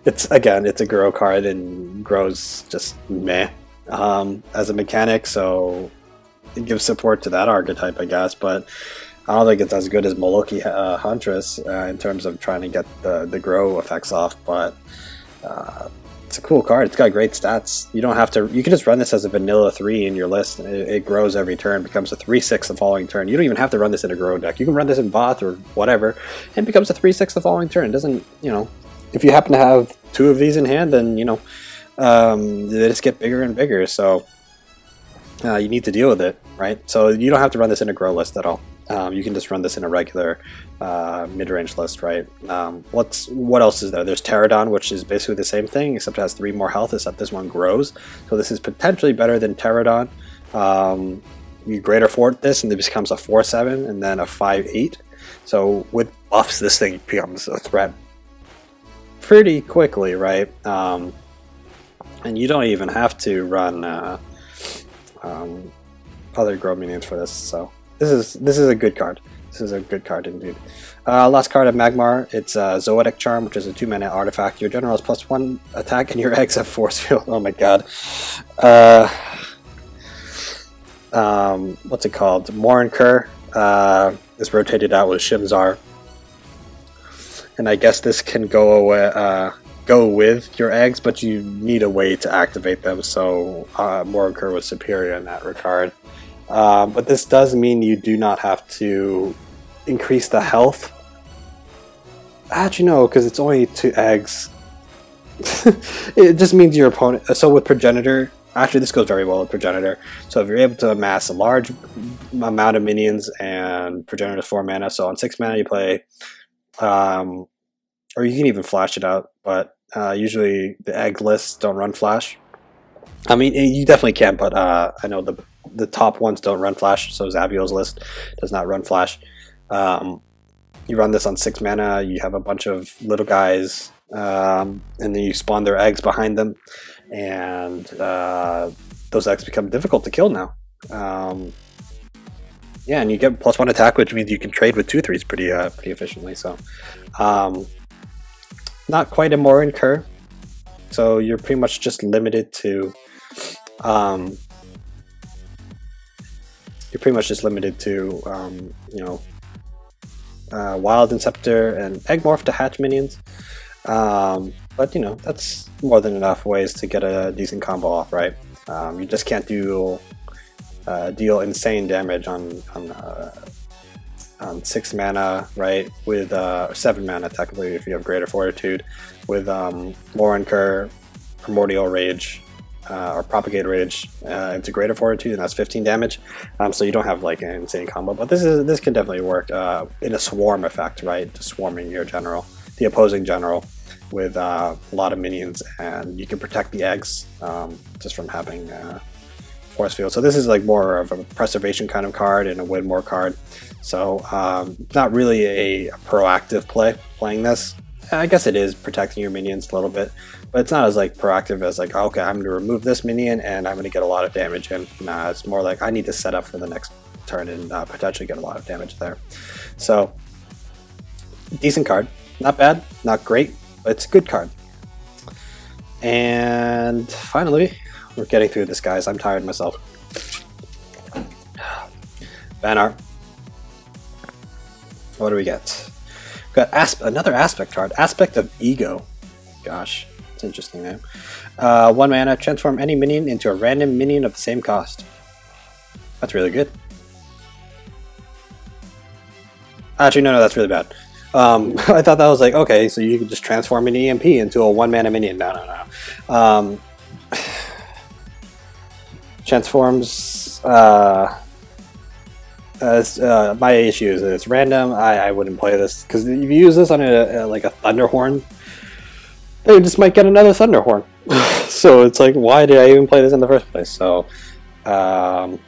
[SPEAKER 1] It's a grow card, and grows just meh as a mechanic, so it gives support to that archetype, I guess, but I don't think it's as good as Moloki Huntress in terms of trying to get the grow effects off, but it's a cool card. It's got great stats. You don't have to. You can just run this as a vanilla 3 in your list, and it grows every turn, becomes a 3/6 the following turn. You don't even have to run this in a grow deck. You can run this in Voth or whatever, and it becomes a 3/6 the following turn. It doesn't, you know, if you happen to have 2 of these in hand, then, you know, they just get bigger and bigger, so you need to deal with it, right? So you don't have to run this in a grow list at all. You can just run this in a regular mid-range list, right? What else is there? There's Pterodon, which is basically the same thing, except it has 3 more health, except this one grows. So this is potentially better than Pterodon. You greater fort this, and it becomes a 4/7, and then a 5/8. So with buffs, this thing becomes a threat pretty quickly, right? And you don't even have to run other grow minions for this, so this is a good card. This is a good card indeed. Last card of Magmar, it's Zoetic Charm, which is a 2-mana artifact. Your general has +1 attack, and your eggs have force field. Oh my god. What's it called? Morinker is rotated out with Shimzar, and I guess this can go away. Go with your eggs, but you need a way to activate them, so Morinker was superior in that regard. But this does mean you do not have to increase the health. Actually, no, because it's only 2 eggs. It just means your opponent... So with Progenitor, actually this goes very well with Progenitor. So if you're able to amass a large amount of minions, and Progenitor is 4 mana, so on 6 mana you play... or you can even flash it out, but usually the egg lists don't run flash. I mean, you definitely can, but I know the top ones don't run flash, so Zabiel's list does not run flash. You run this on 6 mana, you have a bunch of little guys, and then you spawn their eggs behind them, and those eggs become difficult to kill now. Yeah, and you get +1 attack, which means you can trade with 2/3s pretty efficiently. So, not quite a Morinker, so you're pretty much just limited to. You know, Wild Inceptor and Eggmorph to hatch minions. But you know, that's more than enough ways to get a decent combo off, right? You just can't deal insane damage on 6 mana, right? With 7 mana technically if you have Greater Fortitude. With Morinker, Primordial Rage, or Propagate Rage into Greater Fortitude, and that's 15 damage. So you don't have like an insane combo, but this can definitely work in a swarm effect, right? Just swarming your general, the opposing general, with a lot of minions, and you can protect the eggs just from having force field. So this is like more of a preservation kind of card and a win more card. So not really a proactive playing this. I guess it is protecting your minions a little bit, but it's not as like proactive as like, okay, I'm going to remove this minion and I'm going to get a lot of damage in. Nah, it's more like I need to set up for the next turn and potentially get a lot of damage there. So decent card, not bad, not great, but it's a good card. And finally, we're getting through this, guys. I'm tired myself. Ban art. What do we get? Got another aspect card, Aspect of Ego. Gosh, it's an interesting name. 1 mana, transform any minion into a random minion of the same cost. That's really good. Actually, no, that's really bad. I thought that was like, okay, so you can just transform an EMP into a 1 mana minion. No. Transforms. My issue is that it's random. I wouldn't play this because if you use this on like a Thunderhorn, they just might get another Thunderhorn. So it's like, why did I even play this in the first place? So, what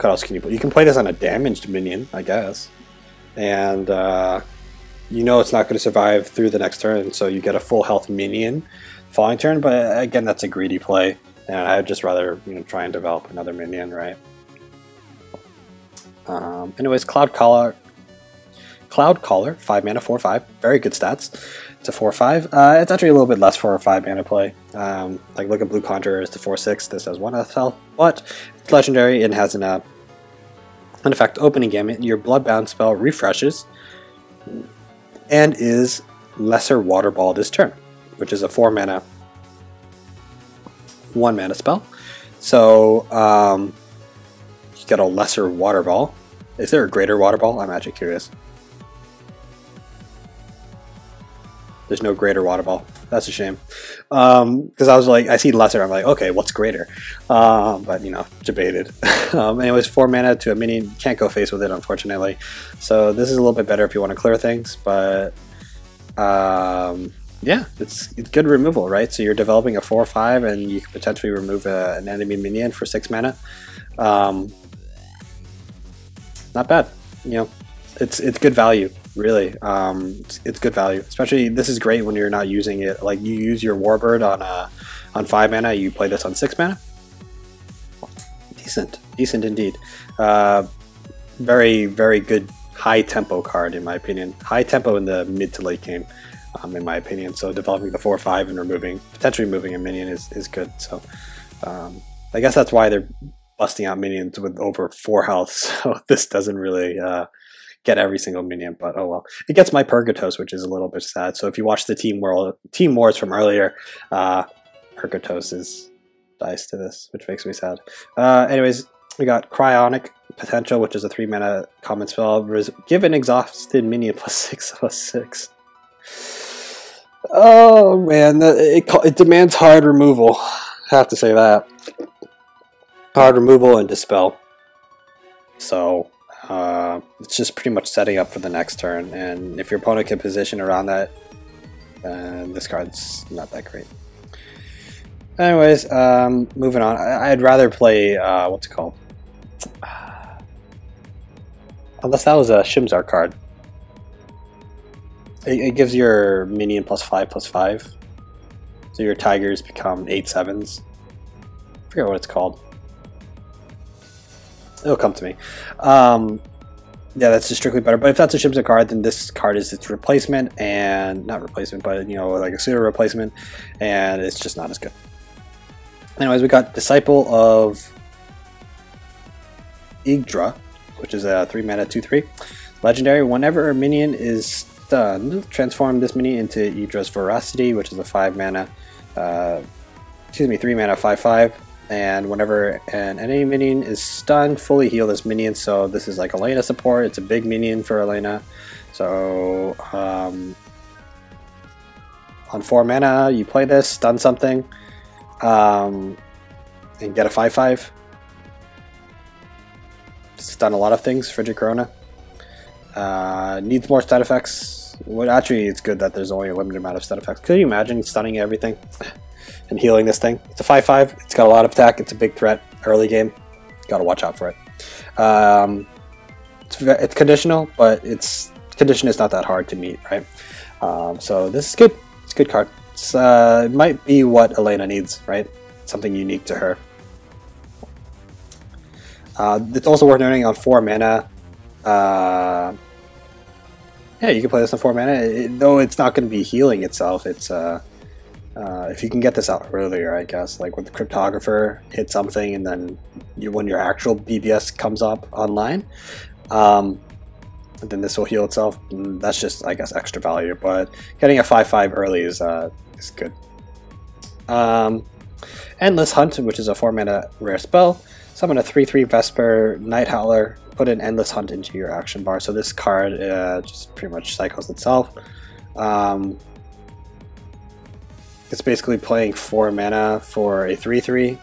[SPEAKER 1] else can you play? You can play this on a damaged minion, I guess, and you know it's not going to survive through the next turn, so you get a full health minion following turn. But again, that's a greedy play, and I'd just rather try and develop another minion, right? Anyways, Cloud Caller, 5 mana, 4/5, very good stats. It's a 4/5. It's actually a little bit less for a 5 mana play. Like look at Blue Conjurer, it's a 4/6. This has 1 health, but it's legendary and has an effect. Opening Gamut. Your Bloodbound spell refreshes and is Lesser Water Ball this turn, which is a 4 mana, 1 mana spell. So you get a Lesser Water Ball. Is there a Greater Water Ball? I'm actually curious. There's no Greater Water Ball. That's a shame. Because I was like, I see Lesser, I'm like, okay, what's Greater? But debated. Anyways, 4 mana to a minion. Can't go face with it, unfortunately. So this is a little bit better if you want to clear things, but yeah, it's good removal, right? So you're developing a 4/5 and you can potentially remove an enemy minion for 6 mana. Not bad. It's good value, really. It's good value. Especially, this is great when you're not using it. Like you use your Warbird on 5 mana, you play this on 6 mana. Decent indeed. Very, very good high tempo card in my opinion. High tempo in the mid to late game, in my opinion. So developing the 4/5 and potentially removing a minion is good. So I guess that's why they're busting out minions with over 4 health, so this doesn't really get every single minion, but oh well. It gets my Purgatos, which is a little bit sad. So if you watch the Team Wars from earlier, Purgatos dies to this, which makes me sad. Anyways, we got Cryonic Potential, which is a 3 mana common spell. Give an exhausted minion +6/+6. Oh man, it demands hard removal. I have to say that. Hard removal and dispel. So it's just pretty much setting up for the next turn, and if your opponent can position around that, this card's not that great. Anyways, moving on. I'd rather play what's it called? Unless that was a Shimzar card. It gives your minion +5/+5, so your tigers become 8/7s. I forget what it's called. It'll come to me. Yeah, that's just strictly better. But if that's a Shimza card, then this card is its replacement, and not replacement, but like a pseudo replacement, and it's just not as good. Anyways, we got Disciple of Yggdra, which is a 3 mana 2/3 legendary. Whenever a minion is stunned, transform this minion into Yggdra's Veracity, which is a 5 mana, 3 mana 5/5. And whenever an enemy minion is stunned, fully heal this minion. So this is like Elena support. It's a big minion for Elena. So on 4 mana, you play this, stun something, and get a 5/5. Stun a lot of things, Frigid Corona. Needs more stat effects. Well, actually, it's good that there's only a limited amount of stat effects. Could you imagine stunning everything? And healing this thing. It's a 5/5. It's got a lot of attack. It's a big threat early game. Gotta watch out for it. It's conditional, but its condition is not that hard to meet, right? So this is good. It's a good card. It might be what Elena needs, right? Something unique to her. It's also worth noting on 4 mana. Yeah, you can play this on 4 mana. Though it's not going to be healing itself. It's if you can get this out earlier, I guess, like with the Cryptographer, hit something, and then when your actual BBS comes up online, and then this will heal itself. That's just, I guess, extra value, but getting a 5/5 early is good. Endless Hunt, which is a 4-mana rare spell. Summon a 3/3 Vesper Night Howler. Put an Endless Hunt into your action bar. So this card just pretty much cycles itself. It's basically playing 4 mana for a 3/3.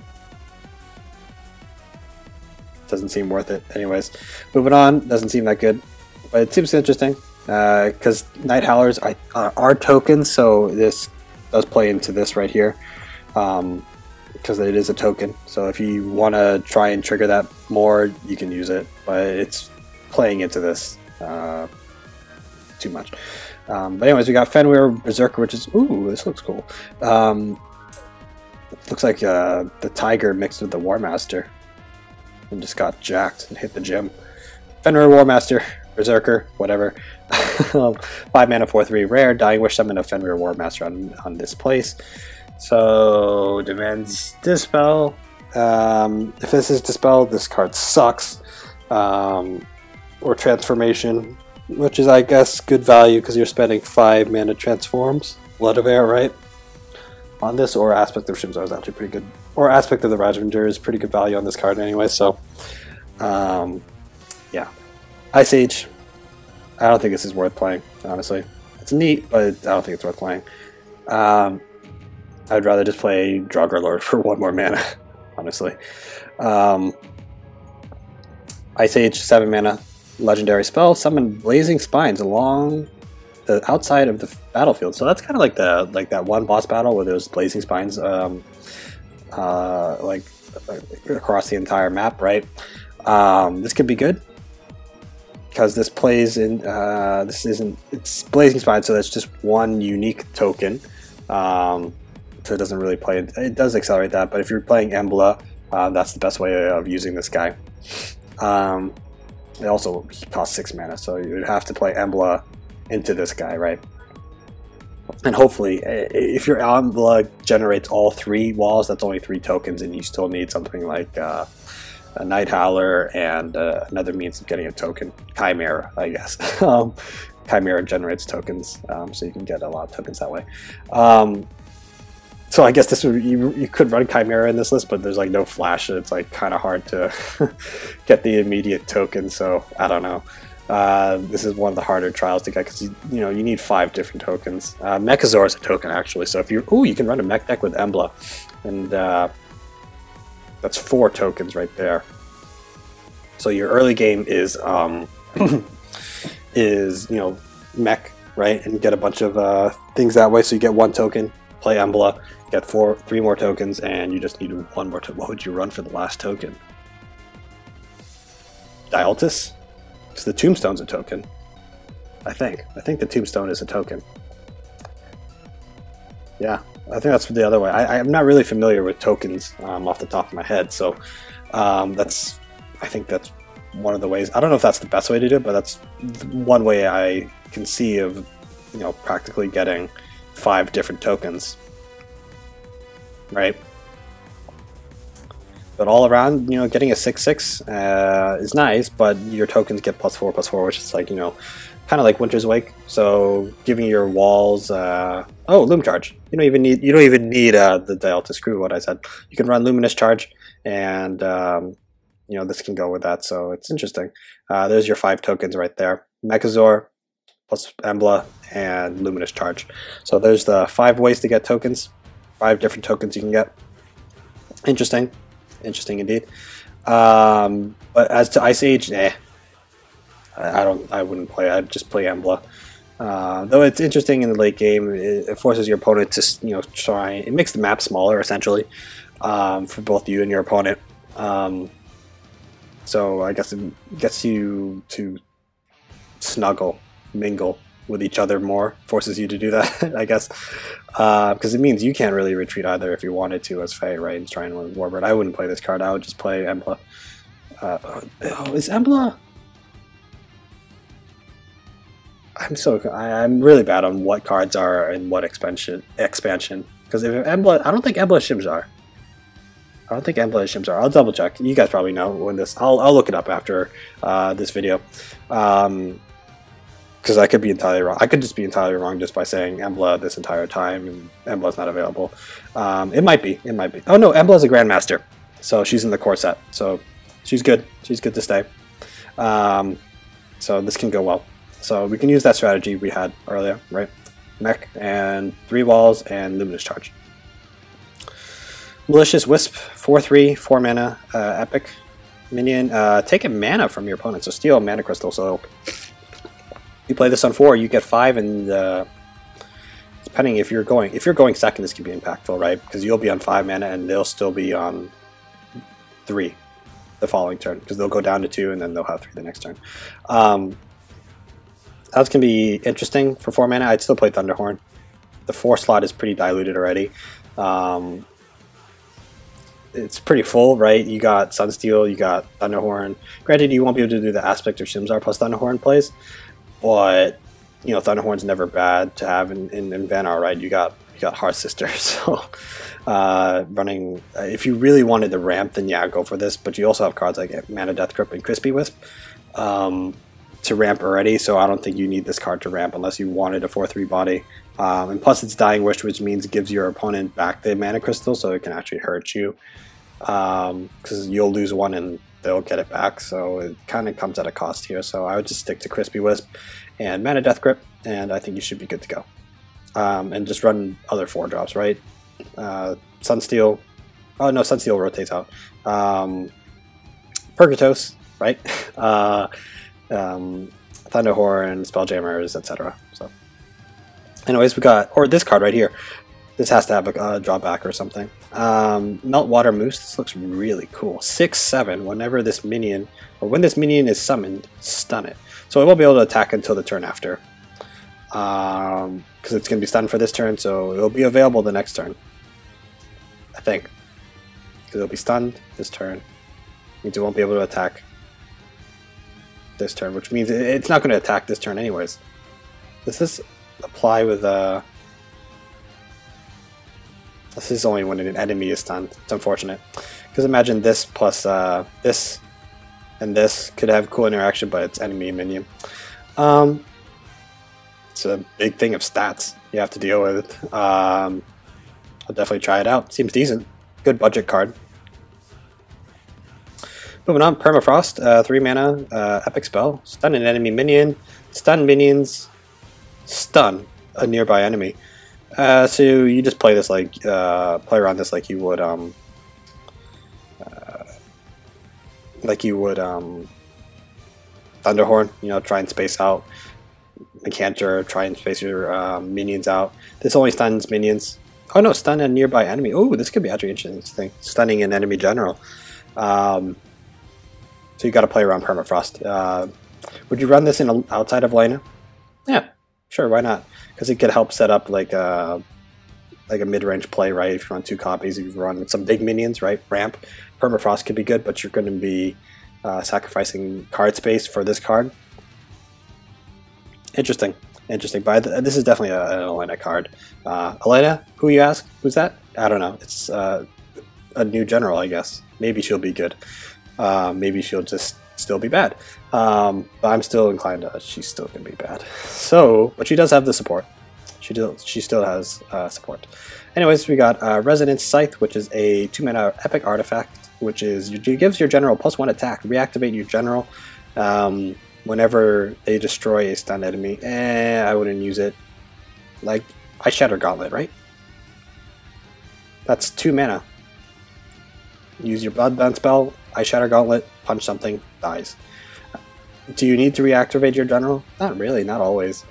[SPEAKER 1] Doesn't seem worth it. Anyways, moving on. Doesn't seem that good, but it seems interesting because Night Howlers are tokens, so this does play into this right here because it is a token. So if you want to try and trigger that more, you can use it, but it's playing into this too much. But anyways, we got Fenrir Berserker, which is, ooh, this looks cool. It looks like the tiger mixed with the War Master and just got jacked and hit the gym. Fenrir War Master, Berserker, whatever. 5 mana 4/3 rare. Dying Wish summon a Fenrir War Master on this place. So demands Dispel. If this is Dispel, this card sucks. Or Transformation, which is, I guess, good value because you're spending 5 mana transforms. Blood of Air, right? On this, or Aspect of Shimzar is actually pretty good. Or Aspect of the Ravager is pretty good value on this card anyway, so yeah. Ice Age, I don't think this is worth playing, honestly. It's neat, but I don't think it's worth playing. I'd rather just play Draugr Lord for 1 more mana, honestly. Ice Age, 7 mana, legendary spell, summon Blazing Spines along the outside of the battlefield. So that's kind of like that one boss battle where there's Blazing Spines like across the entire map, right? This could be good because this plays in it's Blazing Spines, so that's just one unique token. So it doesn't really play. It does accelerate that, but if you're playing Embla, that's the best way of using this guy. It also costs 6 mana, so you would have to play Embla into this guy, right? And hopefully, if your Embla generates all 3 walls, that's only 3 tokens, and you still need something like a Night Howler and another means of getting a token. Chimera, I guess. Chimera generates tokens, so you can get a lot of tokens that way. So I guess this would you could run Chimera in this list, but there's like no flash, and it's like kind of hard to get the immediate token. So I don't know. This is one of the harder trials to get because you need 5 different tokens. Mechazor is a token actually, so if you can run a mech deck with Embla, and that's 4 tokens right there. So your early game is mech, right, and get a bunch of things that way. So you get 1 token, play Embla, get 3 more tokens, and you just need 1 more token. What would you run for the last token? Duelyst? Because the Tombstone's a token. I think the Tombstone is a token. Yeah, I think that's the other way. I'm not really familiar with tokens off the top of my head, so I think that's one of the ways. I don't know if that's the best way to do it, but that's one way I can see of practically getting 5 different tokens, right? But all around, getting a 6/6 is nice, but your tokens get +4/+4, which is like, kind of like Winter's Wake. So giving your walls, Loom Charge. You don't even need the Dial to screw what I said. You can run Luminous Charge, and this can go with that. So it's interesting. There's your 5 tokens right there: Mechazor plus Embla and Luminous Charge. So there's the 5 ways to get tokens. 5 different tokens you can get. Interesting indeed. But as to Ice Age, I wouldn't play. I'd just play Embla. Though it's interesting in the late game, it forces your opponent to try. It makes the map smaller essentially for both you and your opponent. So I guess it gets you to mingle with each other more, forces you to do that, I guess, because it means you can't really retreat either if you wanted to as Fae, right, and try and win Warbird. I wouldn't play this card. I would just play Embla. Is Embla? I'm really bad on what cards are in what expansion. Because if Embla, I don't think Embla is Shimzar. I'll double check. You guys probably know when this. I'll look it up after this video. because I could be entirely wrong. I could just be entirely wrong just by saying Embla this entire time, and Embla's not available. It might be. It might be. Oh no, Embla's a Grandmaster, so she's in the core set. So she's good. She's good to stay. So this can go well. So we can use that strategy we had earlier, right? Mech and 3 walls and Luminous Charge. Malicious Wisp, 4/3, 4 mana, epic minion. Take a mana from your opponent, so steal a mana crystal. So you play this on 4, you get 5, and depending if you're going second, this can be impactful, right? Because you'll be on 5 mana and they'll still be on 3 the following turn, because they'll go down to 2 and then they'll have 3 the next turn. That can be interesting for 4 mana. I'd still play Thunderhorn. The 4 slot is pretty diluted already. It's pretty full, right? You got Sunsteel, you got Thunderhorn. Granted, you won't be able to do the Aspect or Shimzar plus Thunderhorn plays, but you know Thunderhorn's never bad to have in Vanar, right? You got Hearth Sister, so running. If you really wanted to ramp, then yeah, go for this. But you also have cards like Mana Death Grip and Crispy Wisp to ramp already, so I don't think you need this card to ramp unless you wanted a 4/3 body. And plus, it's Dying Wish, which means it gives your opponent back the mana crystal, so it can actually hurt you. Because you'll lose one and they'll get it back, so it kind of comes at a cost here. So I would just stick to Crispy Wisp and Mana Death Grip, and I think you should be good to go. And just run other 4-drops, right? Sunsteel. Oh no, Sunsteel rotates out. Purgatos, right? Thunderhorn, Spelljammers, etc. So, anyways, we got, or this card right here. This has to have a drawback or something. Meltwater Moose. This looks really cool. 6/7. Whenever this minion, or when this minion is summoned, stun it. So it won't be able to attack until the turn after. Because it's going to be stunned for this turn, so it'll be available the next turn. I think. Because it'll be stunned this turn. Means it won't be able to attack this turn, which means it's not going to attack this turn anyways. Does this apply with this is only when an enemy is stunned. It's unfortunate. Because imagine this plus this and this could have cool interaction, but it's enemy and minion. It's a big thing of stats you have to deal with. I'll definitely try it out. Seems decent. Good budget card. Moving on, Permafrost, 3 mana, epic spell. Stun an enemy minion. Stun minions. Stun a nearby enemy. So you just play this like play around this like you would Thunderhorn. You know, try and space out Incanter, try and space your minions out. This only stuns minions. Oh no, stun a nearby enemy. Oh, this could be actually interesting. Stunning an enemy general. So you got to play around Permafrost. Would you run this in outside of Lena? Yeah, sure, why not? Because it could help set up like a mid-range play, right? If you run 2 copies, if you run some big minions, right? Ramp. Permafrost could be good, but you're going to be sacrificing card space for this card. Interesting. Interesting. But this is definitely an Elena card. Elena, who you ask? Who's that? I don't know. It's a new general, I guess. Maybe she'll be good. Maybe she'll just still be bad. But I'm still inclined to she's still going to be bad. So, but she does have the support. She still has support. Anyways, we got Resonance Scythe, which is a 2 mana epic artifact, which is it gives your general +1 attack. Reactivate your general whenever they destroy a stunned enemy. I wouldn't use it. Like Ice Shatter Gauntlet, right? That's 2 mana. Use your Bloodbound spell, Ice Shatter Gauntlet, punch something, dies. Do you need to reactivate your general? Not really, not always.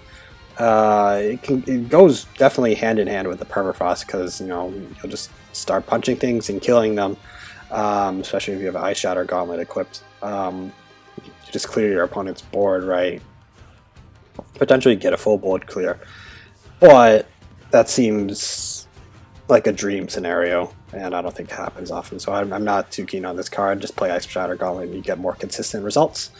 [SPEAKER 1] It goes definitely hand in hand with the Permafrost because you know you'll just start punching things and killing them, especially if you have an Ice Shatter Gauntlet equipped. You just clear your opponent's board, right? Potentially get a full board clear, but that seems like a dream scenario, and I don't think it happens often. So I'm not too keen on this card. Just play Ice Shatter Gauntlet, and you get more consistent results.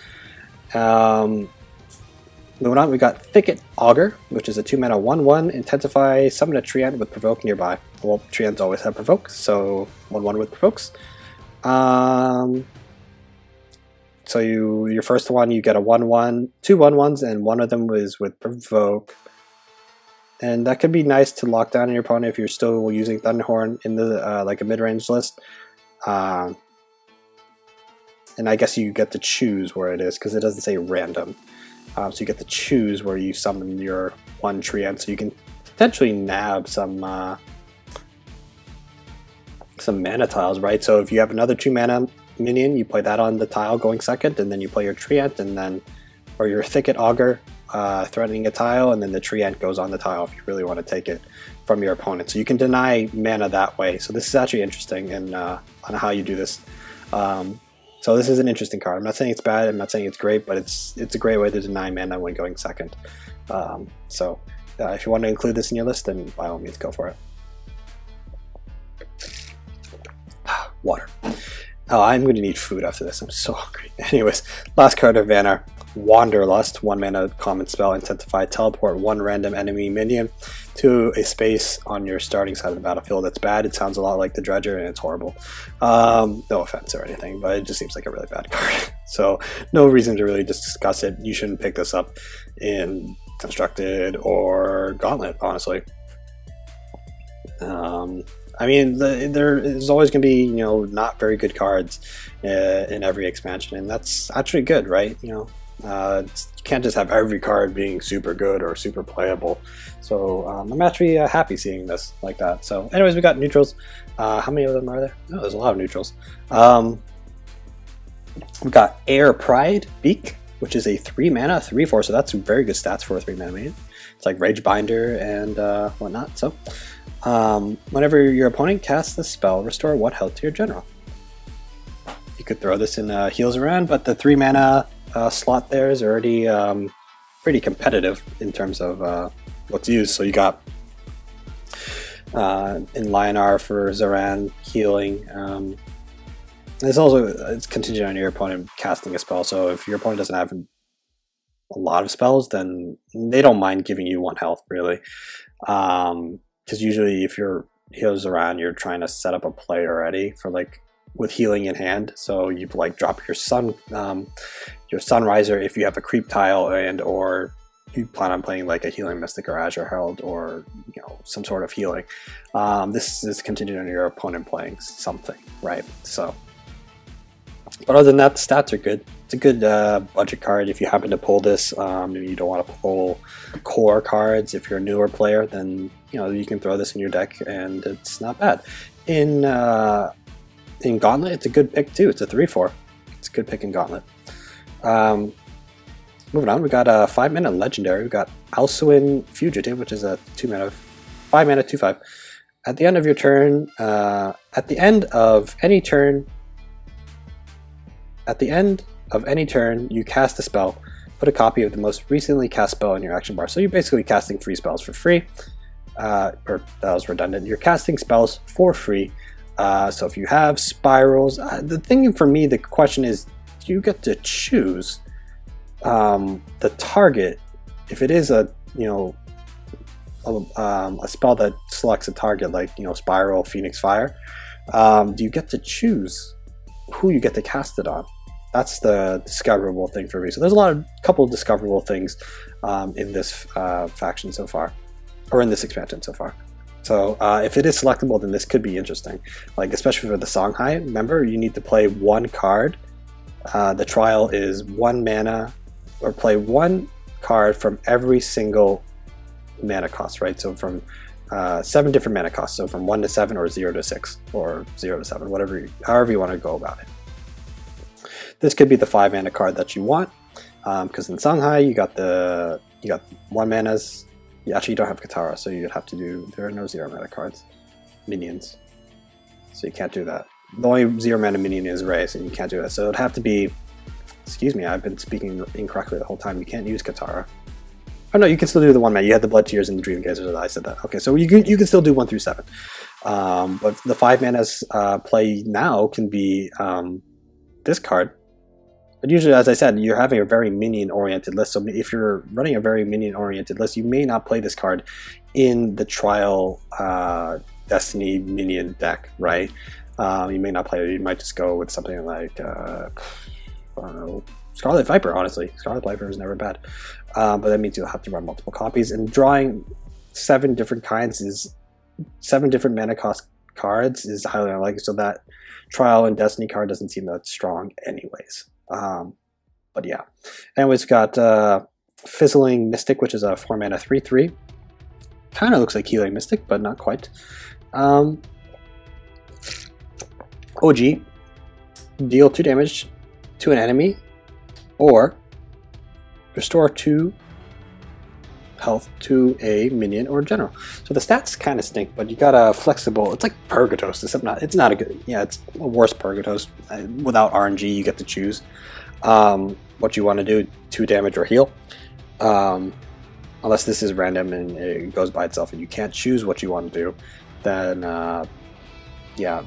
[SPEAKER 1] Moving on, we got Thicket Augur, which is a 2 mana 1/1 intensify. Summon a Treant with Provoke nearby. Well, Treants always have Provoke, so 1/1 with Provokes. So your first one, you get a 1/1, 2 1/1s, and one of them was with Provoke. And that could be nice to lock down your opponent if you're still using Thunderhorn in the like a mid-range list. And I guess you get to choose where it is because it doesn't say random. So you get to choose where you summon your one Treant, so you can potentially nab some mana tiles, right? So if you have another 2 mana minion, you play that on the tile going second, and then you play your Treant, and then or your Thicket Augur threatening a tile, and then the Treant goes on the tile if you really want to take it from your opponent. So you can deny mana that way. So this is actually interesting and on how you do this. So this is an interesting card. I'm not saying it's bad, I'm not saying it's great, but it's a great way to deny mana when going second. So if you want to include this in your list, then by all means go for it. Water. Oh, I'm going to need food after this. I'm so hungry. Anyways, last card of Vanar. Wanderlust, 1 mana common spell, intensify, teleport 1 random enemy minion to a space on your starting side of the battlefield. It's bad. It sounds a lot like the Dredger, and it's horrible. No offense or anything, but it just seems like a really bad card. So no reason to really discuss it. You shouldn't pick this up in Constructed or Gauntlet, honestly. I mean, there's always going to be, not very good cards in every expansion, and that's actually good, right? You can't just have every card being super good or super playable. So I'm actually happy seeing this like that. So anyways, we got neutrals. How many of them are there? Oh, there's a lot of neutrals. We got Air Pride Beak, which is a 3 mana, 3/4, so that's very good stats for a 3 mana minion. It's like Rage Binder and whatnot. So whenever your opponent casts the spell, restore 1 health to your general. You could throw this in Heals Around, but the 3 mana slot there is already pretty competitive in terms of what's used. So you got in Lionar for Zoran healing. It's contingent on your opponent casting a spell. So if your opponent doesn't have a lot of spells, then they don't mind giving you 1 health, really. Because usually if you're Heals Around, you're trying to set up a play already for with healing in hand. So you drop your Sunriser if you have a creep tile, and or you plan on playing a Healing Mystic or Azure Herald or some sort of healing. This is contingent on your opponent playing something, right? So, but other than that, the stats are good. It's a good budget card if you happen to pull this. Maybe you don't want to pull core cards. If you're a newer player, then you can throw this in your deck, and it's not bad. In Gauntlet, it's a good pick too. It's a 3/4. It's a good pick in Gauntlet. Moving on, we got a 5 mana legendary. We got Alsuin Fugitive, which is a 2 mana, 5 mana, 2/5. At the end of your turn, at the end of any turn, you cast a spell. Put a copy of the most recently cast spell in your action bar. So you're basically casting free spells for free. Or that was redundant. You're casting spells for free. So if you have spirals, the thing for me, the question is, do you get to choose the target? If it is a spell that selects a target, like Spiral, Phoenix Fire, do you get to choose who you get to cast it on? That's the discoverable thing for me. So there's a couple of discoverable things in this faction so far, or in this expansion so far. So if it is selectable, then this could be interesting. Especially for the Songhai, remember you need to play 1 card. The trial is 1 mana, or play 1 card from every single mana cost, right? So from 7 different mana costs. So from 1 to 7, or 0 to 6, or 0 to 7, however you want to go about it. This could be the 5 mana card that you want, because in Songhai you got 1 manas. Actually, you don't have Katara, so you'd have to do. There are no 0 mana cards, minions, so you can't do that. The only 0 mana minion is Ray, so you can't do that. So it'd have to be. Excuse me, I've been speaking incorrectly the whole time. You can't use Katara. Oh no, you can still do the 1 mana. You had the Blood Tears and the Dream Gazers. I said that. Okay, so you can still do 1 through 7. But the 5 manas play now can be this card. But usually, as I said, you're having a very minion-oriented list. So if you're running a very minion-oriented list, you may not play this card in the Trial Destiny minion deck, right? You may not play it. You might just go with something like Scarlet Viper, honestly. Scarlet Viper is never bad. But that means you'll have to run multiple copies. And drawing 7 different kinds is 7 different mana cost cards is highly unlikely. So that Trial and Destiny card doesn't seem that strong anyways. But yeah. Anyways, got Fizzling Mystic, which is a 4 mana 3/3. Kind of looks like Healing Mystic, but not quite. OG. Deal 2 damage to an enemy, or restore 2 health to a minion or general. So the stats kind of stink, but you got a flexible. It's like Purgatos, except not. It's not a good. Yeah, it's a worse Purgatos. Without RNG, you get to choose what you want to do: 2 damage or heal. Unless this is random and it goes by itself, and you can't choose what you want to do, then yeah.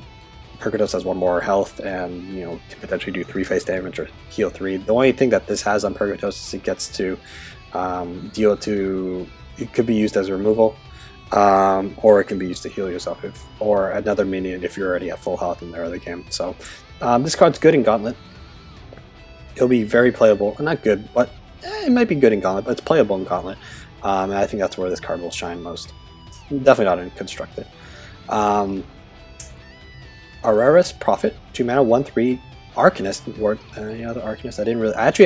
[SPEAKER 1] Purgatos has 1 more health, and you know, can potentially do 3 face damage or heal 3. The only thing that this has on Purgatos is it gets to deal to. It could be used as a removal, or it can be used to heal yourself, or another minion if you're already at full health in the early game. So this card's good in Gauntlet. It'll be very playable. Not good, but it might be good in Gauntlet, but it's playable in Gauntlet. And I think that's where this card will shine most. Definitely not in Constructed. Araris Prophet, 2 mana, 1/3 Arcanist. Yeah, the Arcanist. I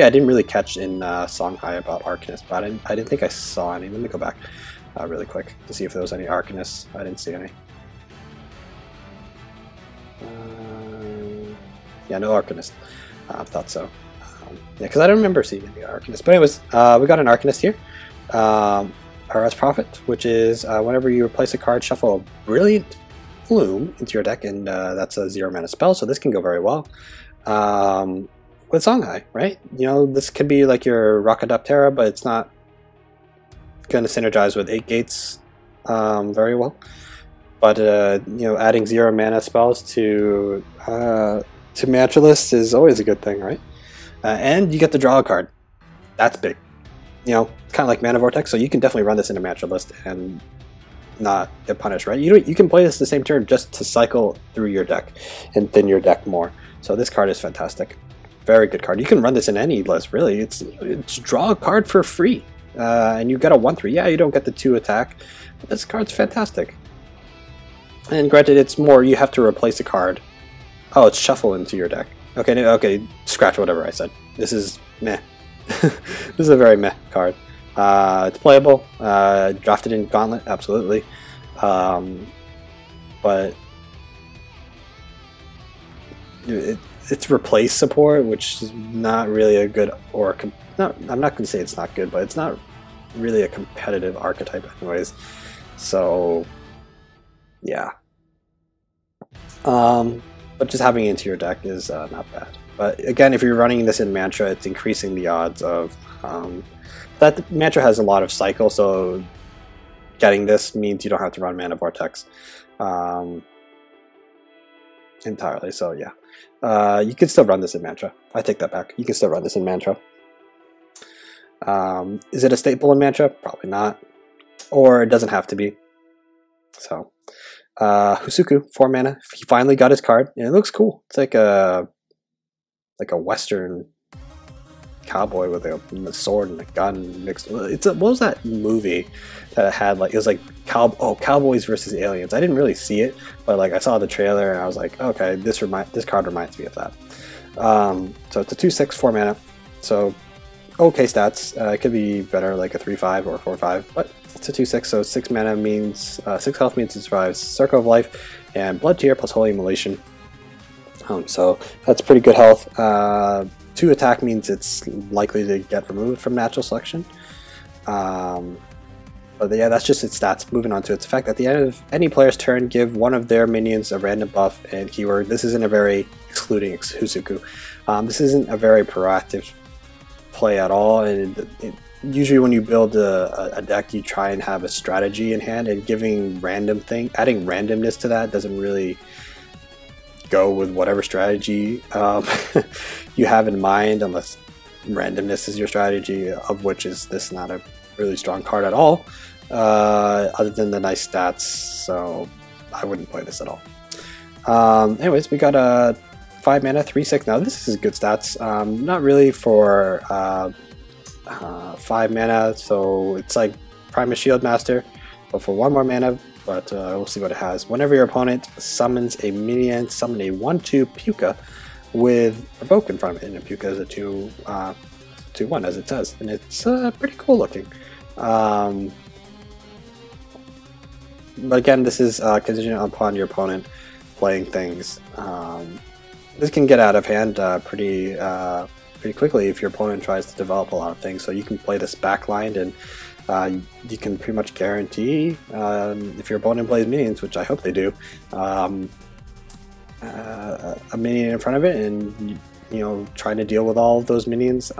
[SPEAKER 1] didn't really catch in Songhai about Arcanist, but I didn't think I saw any. Let me go back really quick to see if there was any Arcanists. I didn't see any. Yeah, no Arcanist. I thought so. Yeah, because I don't remember seeing any Arcanists. But anyways, we got an Arcanist here. Araris Prophet, which is whenever you replace a card, shuffle a Brilliant Bloom into your deck, and that's a 0 mana spell, so this can go very well with Songhai, right? You know, this could be like your Rakadaptera, but it's not going to synergize with 8 gates very well. But you know, adding 0 mana spells to Duelyst is always a good thing, right? And you get to draw a card. That's big. You know, kind of like Mana Vortex, so you can definitely run this into Duelyst and not get punished, right? You can play this the same turn just to cycle through your deck and thin your deck more. So this card is fantastic. Very good card. You can run this in any list, really. It's draw a card for free. And you get a 1/3. Yeah, you don't get the 2 attack, but this card's fantastic. And granted, it's more, you have to replace a card. Oh, it's shuffle into your deck. Okay, scratch whatever I said. This is meh. This is a very meh card. It's playable. Drafted in Gauntlet, absolutely. But it's replace support, which is not really a good, or I'm not going to say it's not good, but it's not really a competitive archetype anyways. So yeah. But just having it into your deck is not bad. But again, if you're running this in Mantra, it's increasing the odds of that Mantra has a lot of cycle, so getting this means you don't have to run Mana Vortex entirely. So yeah, you can still run this in Mantra. I take that back. You can still run this in Mantra. Is it a staple in Mantra? Probably not. Or it doesn't have to be. So Husuku, 4 mana. He finally got his card, and it looks cool. It's like a Western cowboy with a sword and a gun mixed. What was that movie that had, like, it was like Cowboys versus Aliens? I didn't really see it, but like I saw the trailer and I was like, okay, this card reminds me of that. So it's a 2/6, 4 mana. So okay stats. It could be better, like a 3/5 or a 4/5, but it's a 2/6. So 6 mana means 6 health means it survives Circle of Life and Blood Tear plus Holy Immolation. So that's pretty good health. 2 attack means it's likely to get removed from natural selection. But yeah, that's just its stats. Moving on to its effect. At the end of any player's turn, give one of their minions a random buff and keyword. This isn't a very, excluding Husuku, this isn't a very proactive play at all. And usually when you build a deck, you try and have a strategy in hand, and adding randomness to that doesn't really go with whatever strategy you have in mind, unless randomness is your strategy, of which is this not a really strong card at all, other than the nice stats, so I wouldn't play this at all. Anyways, we got a 5 mana, 3/6. Now this is good stats. Not really for 5 mana, so it's like Primus Shield Master, but for 1 more mana. But we'll see what it has. Whenever your opponent summons a minion, summon a 1/2 Puka with Provoke in front of it. And a Puka is a 2/1 as it says, and it's pretty cool looking. But again, this is contingent upon your opponent playing things. This can get out of hand pretty quickly if your opponent tries to develop a lot of things. So you can play this backlined, and you can pretty much guarantee if your opponent plays minions, which I hope they do, a minion in front of it, and you know, trying to deal with all of those minions.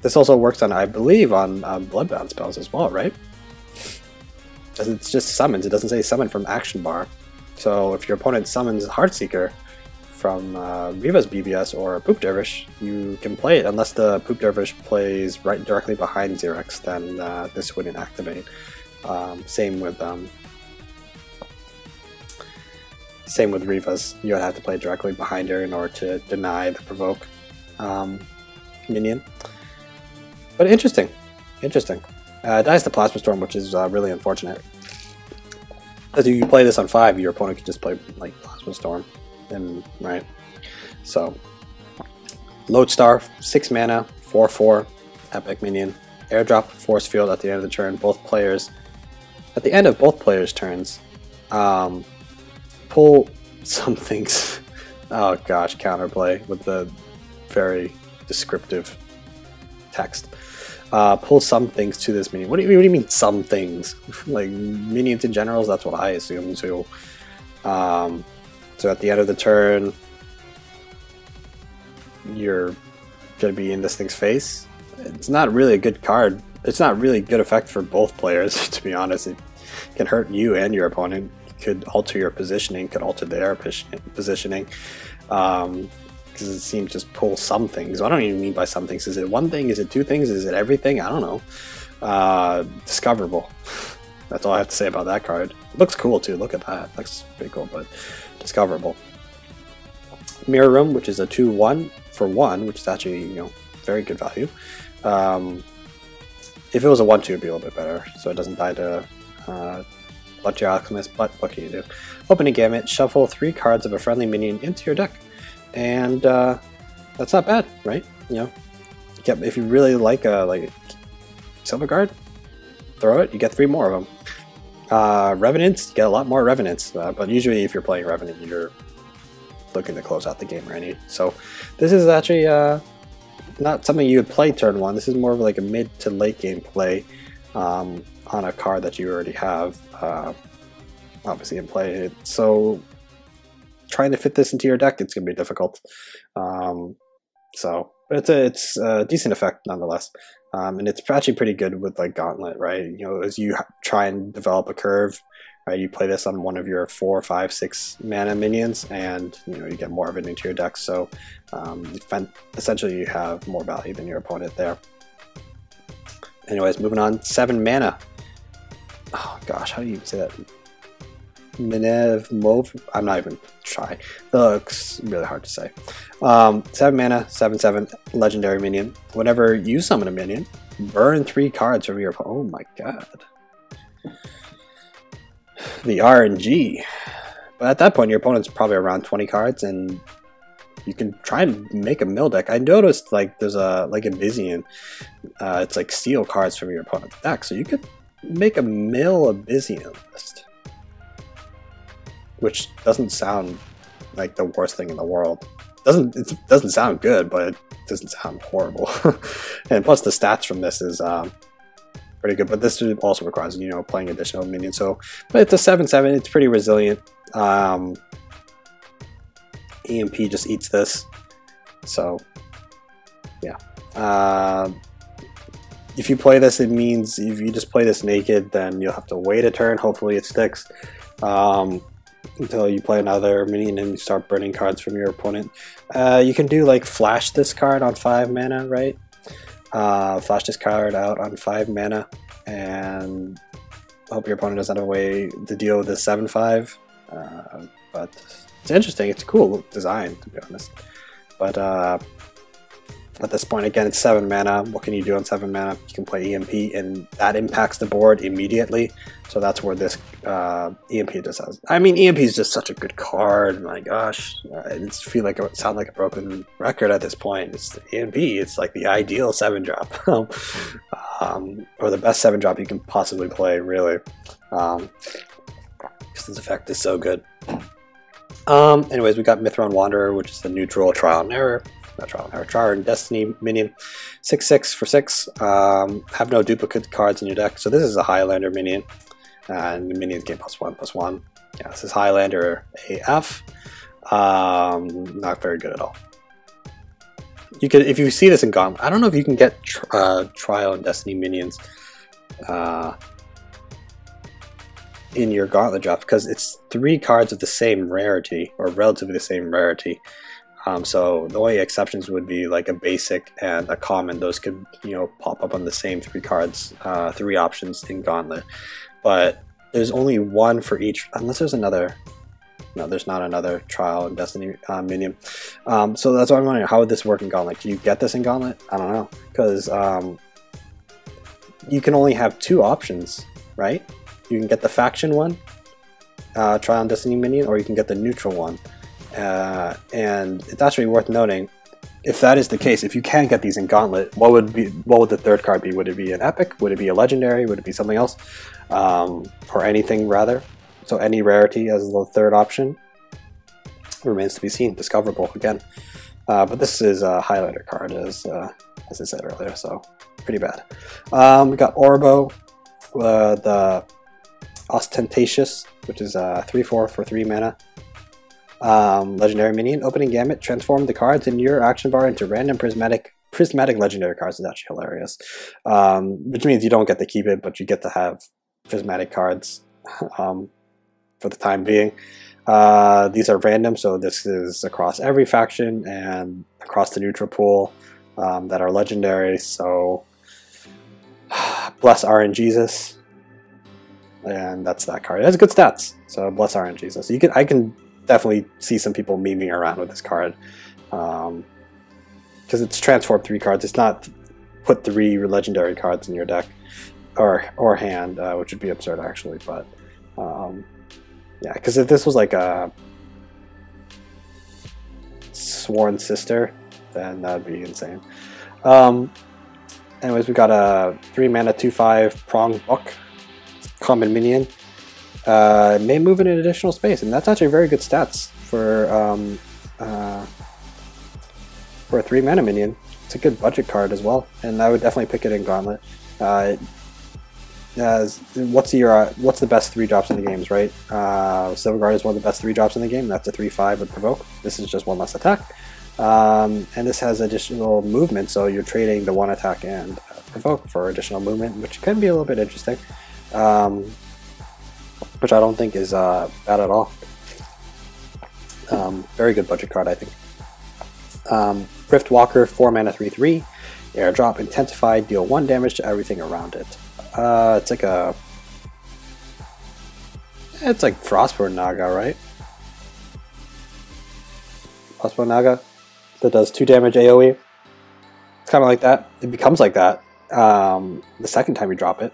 [SPEAKER 1] This also works on, I believe, on Bloodbound spells as well, right? It's just summons. It doesn't say summon from action bar. So if your opponent summons Heartseeker from Riva's BBS or Poop Dervish, you can play it unless the Poop Dervish plays right directly behind Xerix, then this wouldn't activate. Same with Riva's. You would have to play directly behind her in order to deny the Provoke minion. But interesting. Dies to Plasma Storm, which is really unfortunate. As you play this on 5, your opponent could just play like Plasma Storm, and right. So, Lodestar, 6 mana, 4/4, epic minion, airdrop, force field at the end of the turn. At the end of both players' turns, pull some things. Oh gosh, counterplay with the very descriptive text. Pull some things to this minion. What do you mean some things? Like minions in general? That's what I assume. So at the end of the turn, you're gonna be in this thing's face. It's not really a good card. It's not really good effect for both players, to be honest. It can hurt you and your opponent. It could alter your positioning. Could alter their positioning. Because it seems just pull some things. I don't even mean by some things. Is it one thing? Is it two things? Is it everything? I don't know. Discoverable. That's all I have to say about that card. It looks cool too. Look at that. It looks pretty cool, but discoverable. Mirror Room, which is a 2/1 for 1, which is actually, you know, very good value. If it was a 1/2, it'd be a little bit better, so it doesn't die to Bloodtear Alchemist. But what can you do? Open a gamut. Shuffle 3 cards of a friendly minion into your deck. And that's not bad, right? You know, if you really like a silver card, throw it. You get 3 more of them. Revenants, you get a lot more Revenants. But usually, if you're playing Revenant, you're looking to close out the game already. So this is actually not something you would play turn 1. This is more of like a mid to late game play on a card that you already have, obviously in play. So trying to fit this into your deck, it's going to be difficult. But it's a decent effect nonetheless, and it's actually pretty good with like Gauntlet, right? You know, as you try and develop a curve, right? You play this on one of your 4, 5, 6 mana minions, and you know you get more of it into your deck. So essentially, you have more value than your opponent there. Anyways, moving on. 7 mana. Oh gosh, how do you say that? Mauve. I'm not even trying. That looks really hard to say. 7 mana, 7/7 legendary minion. Whenever you summon a minion, burn 3 cards from your. Oh my god. The RNG. But at that point, your opponent's probably around 20 cards, and you can try and make a mill deck. I noticed like there's a Abyssian. It's like steal cards from your opponent's deck, so you could make a mill Abyssian list. Which doesn't sound like the worst thing in the world. It doesn't sound good, but it doesn't sound horrible. And plus the stats from this is pretty good. But this also requires, you know, playing additional minions. So, but it's a 7/7. It's pretty resilient. EMP just eats this. So, yeah. If you play this, it means if you just play this naked, then you'll have to wait a turn. Hopefully it sticks. Until you play another minion and you start burning cards from your opponent. You can do like flash this card on 5 mana, right? Flash this card out on 5 mana, and hope your opponent doesn't have a way to deal with the 7/5. But It's interesting. It's a cool design, to be honest. But at this point, again, it's 7 mana. What can you do on 7 mana? You can play EMP, and that impacts the board immediately. So that's where this EMP just has. I mean, EMP is just such a good card. My gosh, I just feel like it sounds like a broken record at this point. It's the EMP. It's like the ideal 7-drop, or the best 7-drop you can possibly play, really. Because this effect is so good. Anyways, we got Mythron Wanderer, which is the neutral Trial and Error. Not Trial and Error, Trial and Destiny minion. 6/6 for 6. Have no duplicate cards in your deck. So this is a Highlander minion. And the minions gain +1/+1. Yeah, this is Highlander AF. Not very good at all. You could, if you see this in Gauntlet, I don't know if you can get Trial and Destiny minions in your Gauntlet draft, because it's 3 cards of the same rarity, or relatively the same rarity. So the only exceptions would be like a basic and a common. Those could, you know, pop up on the same 3 cards, 3 options in Gauntlet. But there's only 1 for each, unless there's another. No, there's not another Trial and Destiny minion. So that's why I'm wondering, how would this work in Gauntlet? Can you get this in Gauntlet? I don't know, because you can only have 2 options, right? You can get the faction one, Trial and Destiny minion, or you can get the neutral one. And it's actually worth noting, if that is the case, if you can get these in Gauntlet, what would the 3rd card be? Would it be an epic? Would it be a legendary? Would it be something else? Or anything, rather? So any rarity as the 3rd option remains to be seen. Discoverable again. But this is a Highlander card, as I said earlier, so pretty bad. We got Orbo, the Ostentatious, which is 3/4 for 3 mana. Legendary minion. Opening Gambit. Transform the cards in your action bar into random prismatic legendary cards. Is actually hilarious. Which means you don't get to keep it, but you get to have prismatic cards for the time being. These are random, so this is across every faction and across the neutral pool that are legendary. So bless RNGesus. And that's that card. It has good stats, so bless RNGesus. So I can definitely see some people memeing around with this card, because it's transformed 3 cards. It's not put 3 legendary cards in your deck or hand, which would be absurd actually. But yeah, because if this was like a Sworn Sister, then that'd be insane. Anyways, we got a 3 mana 2/5 Prong Buck. Common minion. May move in an additional space, and that's actually very good stats for a 3 mana minion. It's a good budget card as well, and I would definitely pick it in Gauntlet. What's the best 3-drops in the games, right? Silverguard is one of the best 3-drops in the game. That's a 3/5 with Provoke. This is just 1 less attack, and this has additional movement, so you're trading the 1 attack and Provoke for additional movement, which can be a little bit interesting. Which I don't think is bad at all. Very good budget card, I think. Rift Walker, 4 mana 3/3. Airdrop, Intensify, deal 1 damage to everything around it. It's like Frostborn Naga, right? Frostborn Naga that does 2 damage AoE. It's kind of like that. It becomes like that the second time you drop it.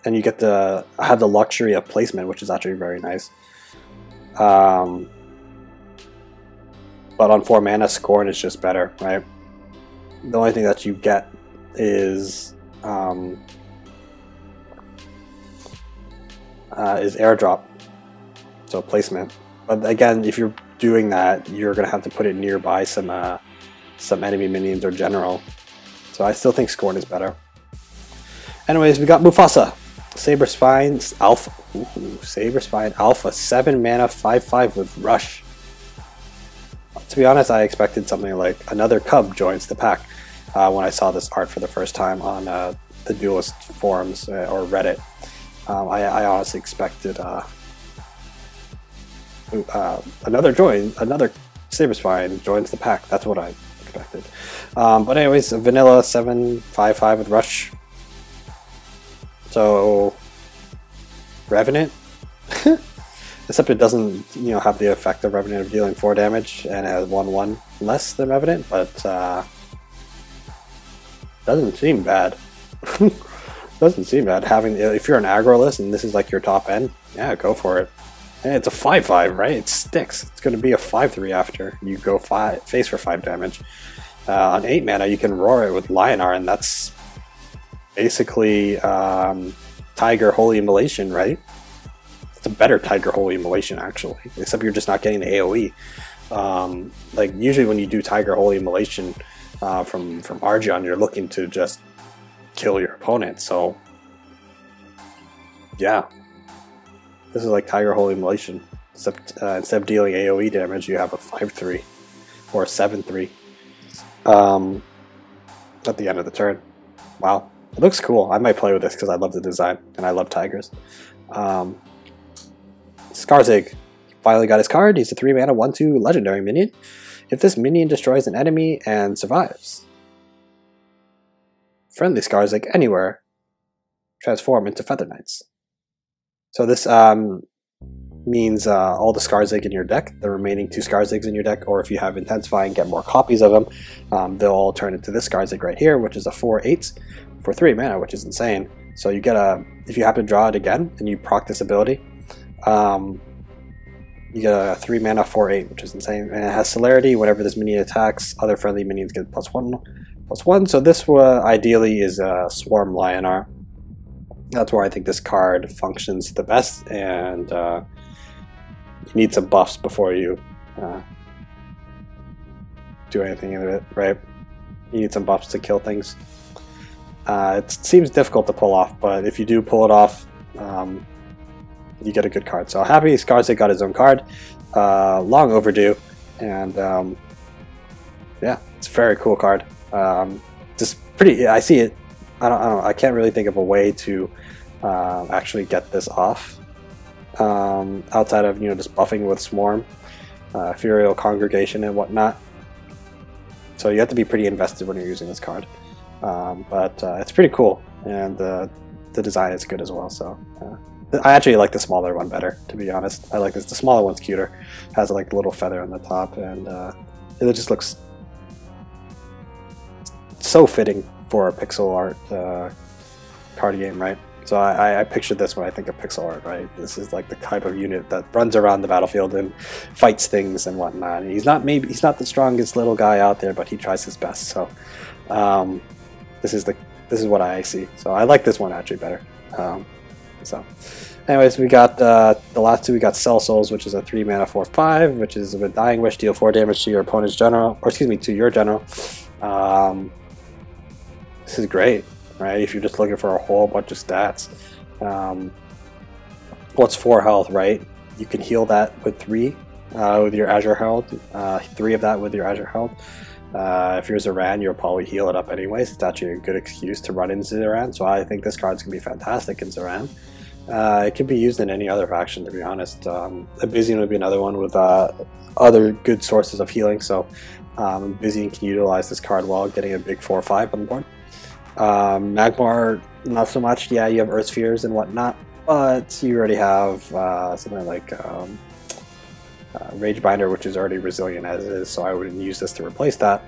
[SPEAKER 1] And you get to have the luxury of placement, which is actually very nice. But on 4 mana, Scorn is just better, right? The only thing that you get is airdrop, so placement. But again, if you're doing that, you're gonna have to put it nearby some enemy minions or general. So I still think Scorn is better. Anyways, we got Mufasa. Saber Spine Alpha. Ooh, Saber Spine Alpha, 7 mana, 5/5 with Rush. To be honest, I expected something like another Cub joins the pack when I saw this art for the first time on the Duelyst forums or Reddit. I honestly expected another Saber Spine joins the pack. That's what I expected. But anyways, vanilla 7/5/5 with Rush. So, Revenant? Except it doesn't, you know, have the effect of Revenant of dealing 4 damage, and it has 1/1 less than Revenant, but doesn't seem bad. Doesn't seem bad. Having, if you're an aggro list and this is like your top end, yeah, go for it. And it's a 5/5, right? It sticks. It's going to be a 5/3 after you go face for 5 damage. On 8 mana, you can roar it with Lionar, and that's basically Tiger Holy Immolation, right? It's a better Tiger Holy Immolation, actually, except you're just not getting the AoE. Like, usually when you do Tiger Holy Immolation from Argion, you're looking to just kill your opponent, so yeah. This is like Tiger Holy Immolation, except instead of dealing AoE damage, you have a 5/3 or a 7/3 at the end of the turn. Wow, it looks cool. I might play with this because I love the design and I love tigers. Skarzig finally got his card. He's a 3 mana 1/2 legendary minion. If this minion destroys an enemy and survives, friendly Skarzig anywhere transform into Feather Knights. So this means all the Skarzig in your deck, the remaining 2 Skarzigs in your deck, or if you have Intensify and get more copies of them, they'll all turn into this Skarzig right here, which is a 4/8 for 3 mana, which is insane. So you get if you happen to draw it again and you proc this ability, you get a 3 mana 4/8, which is insane. And it has celerity. Whenever this minion attacks, other friendly minions get +1/+1. So this ideally is a Swarm Lionar. That's where I think this card functions the best, and you need some buffs before you do anything in it, right? You need some buffs to kill things. It seems difficult to pull off, but if you do pull it off, you get a good card. So happy Skarzig got his own card. Long overdue, and yeah, it's a very cool card. Just pretty. I see it. I don't know. I can't really think of a way to actually get this off outside of, you know, just buffing with Swarm, Ethereal Congregation, and whatnot. So you have to be pretty invested when you're using this card. But it's pretty cool, and the design is good as well. So I actually like the smaller one better, to be honest. I like this. The smaller one's cuter. Has like a little feather on the top, and it just looks so fitting for a pixel art card game, right? So I pictured this when I think of pixel art, right? This is like the type of unit that runs around the battlefield and fights things and whatnot. And he's not the strongest little guy out there, but he tries his best. So this is what I see. So I like this one actually better. So anyways, we got the last two. We got Cell Souls, which is a 3 mana 4/5, which is with Dying Wish, deal 4 damage to your opponent's general, or excuse me, to your general. This is great, right? If you're just looking for a whole bunch of stats. What's 4 health, right? You can heal that with 3 with your Azure Herald. 3 of that with your Azure Herald. If you're Zoran, you'll probably heal it up anyways. It's actually a good excuse to run into Zoran, so I think this card's going to be fantastic in Zoran. It can be used in any other faction, to be honest. Abyssian would be another one with other good sources of healing, so Abyssian can utilize this card well, getting a big 4/5 on the board. Magmar, not so much. Yeah, you have Earth Spheres and whatnot, but you already have something like Ragebinder, which is already resilient as is, so I wouldn't use this to replace that.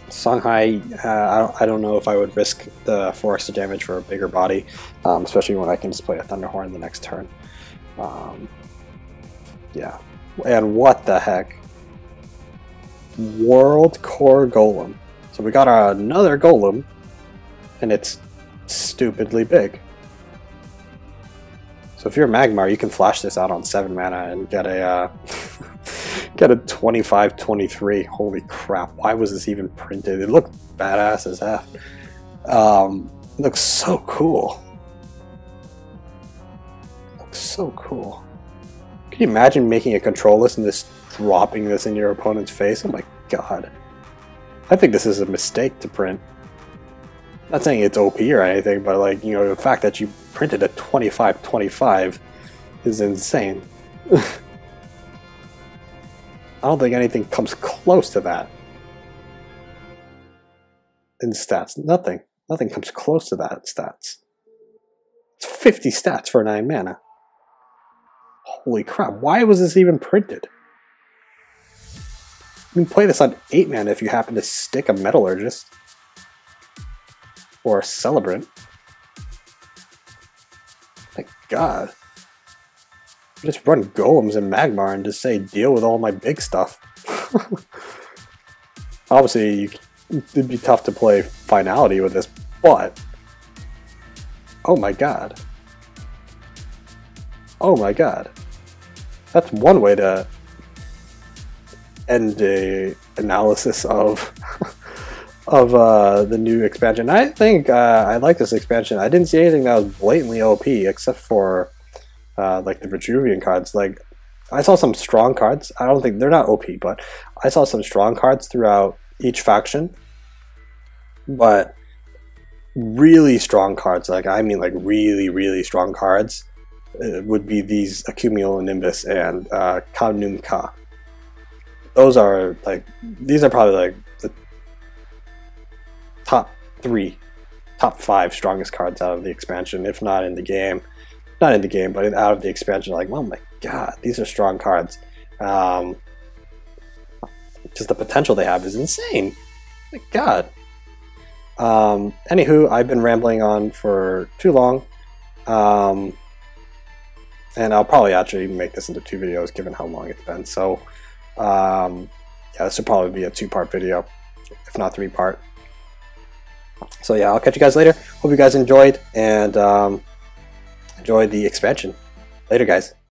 [SPEAKER 1] Songhai, I don't know if I would risk the 4 extra damage for a bigger body, especially when I can just play a Thunderhorn the next turn. Yeah, and what the heck? World Core Golem. So we got another Golem, and it's stupidly big. So if you're Magmar, you can flash this out on 7 mana and get a get a 25/23. Holy crap! Why was this even printed? It looked badass as F. It looks so cool. It looks so cool. Can you imagine making a control list and just dropping this in your opponent's face? Oh my god! I think this is a mistake to print. Not saying it's OP or anything, but like, you know, the fact that you printed a 25/25 is insane. I don't think anything comes close to that in stats. Nothing comes close to that in stats. It's 50 stats for 9 mana. Holy crap, why was this even printed? You can play this on 8-mana if you happen to stick a Metallurgist. Or a Celebrant. My god. Just run Golems and Magmar and just say, deal with all my big stuff. Obviously, it'd be tough to play Finality with this, but... Oh my god. Oh my god. That's one way to end the analysis of the new expansion. I think I like this expansion. I didn't see anything that was blatantly OP except for like the Vitruvian cards. Like, I saw some strong cards. I don't think they're not OP, but I saw some strong cards throughout each faction. But really strong cards, like I mean like really strong cards, would be these Accumulonimbus and Kamnum Ka. Those are like, these are probably like the top 5 strongest cards out of the expansion, if not in the game. Not in the game, but out of the expansion. Like, oh my god, these are strong cards. Just the potential they have is insane. My god. Anywho, I've been rambling on for too long. And I'll probably actually make this into 2 videos given how long it's been. So, yeah, this will probably be a 2-part video, if not 3-part. So yeah, I'll catch you guys later. Hope you guys enjoyed, and enjoy the expansion. Later, guys.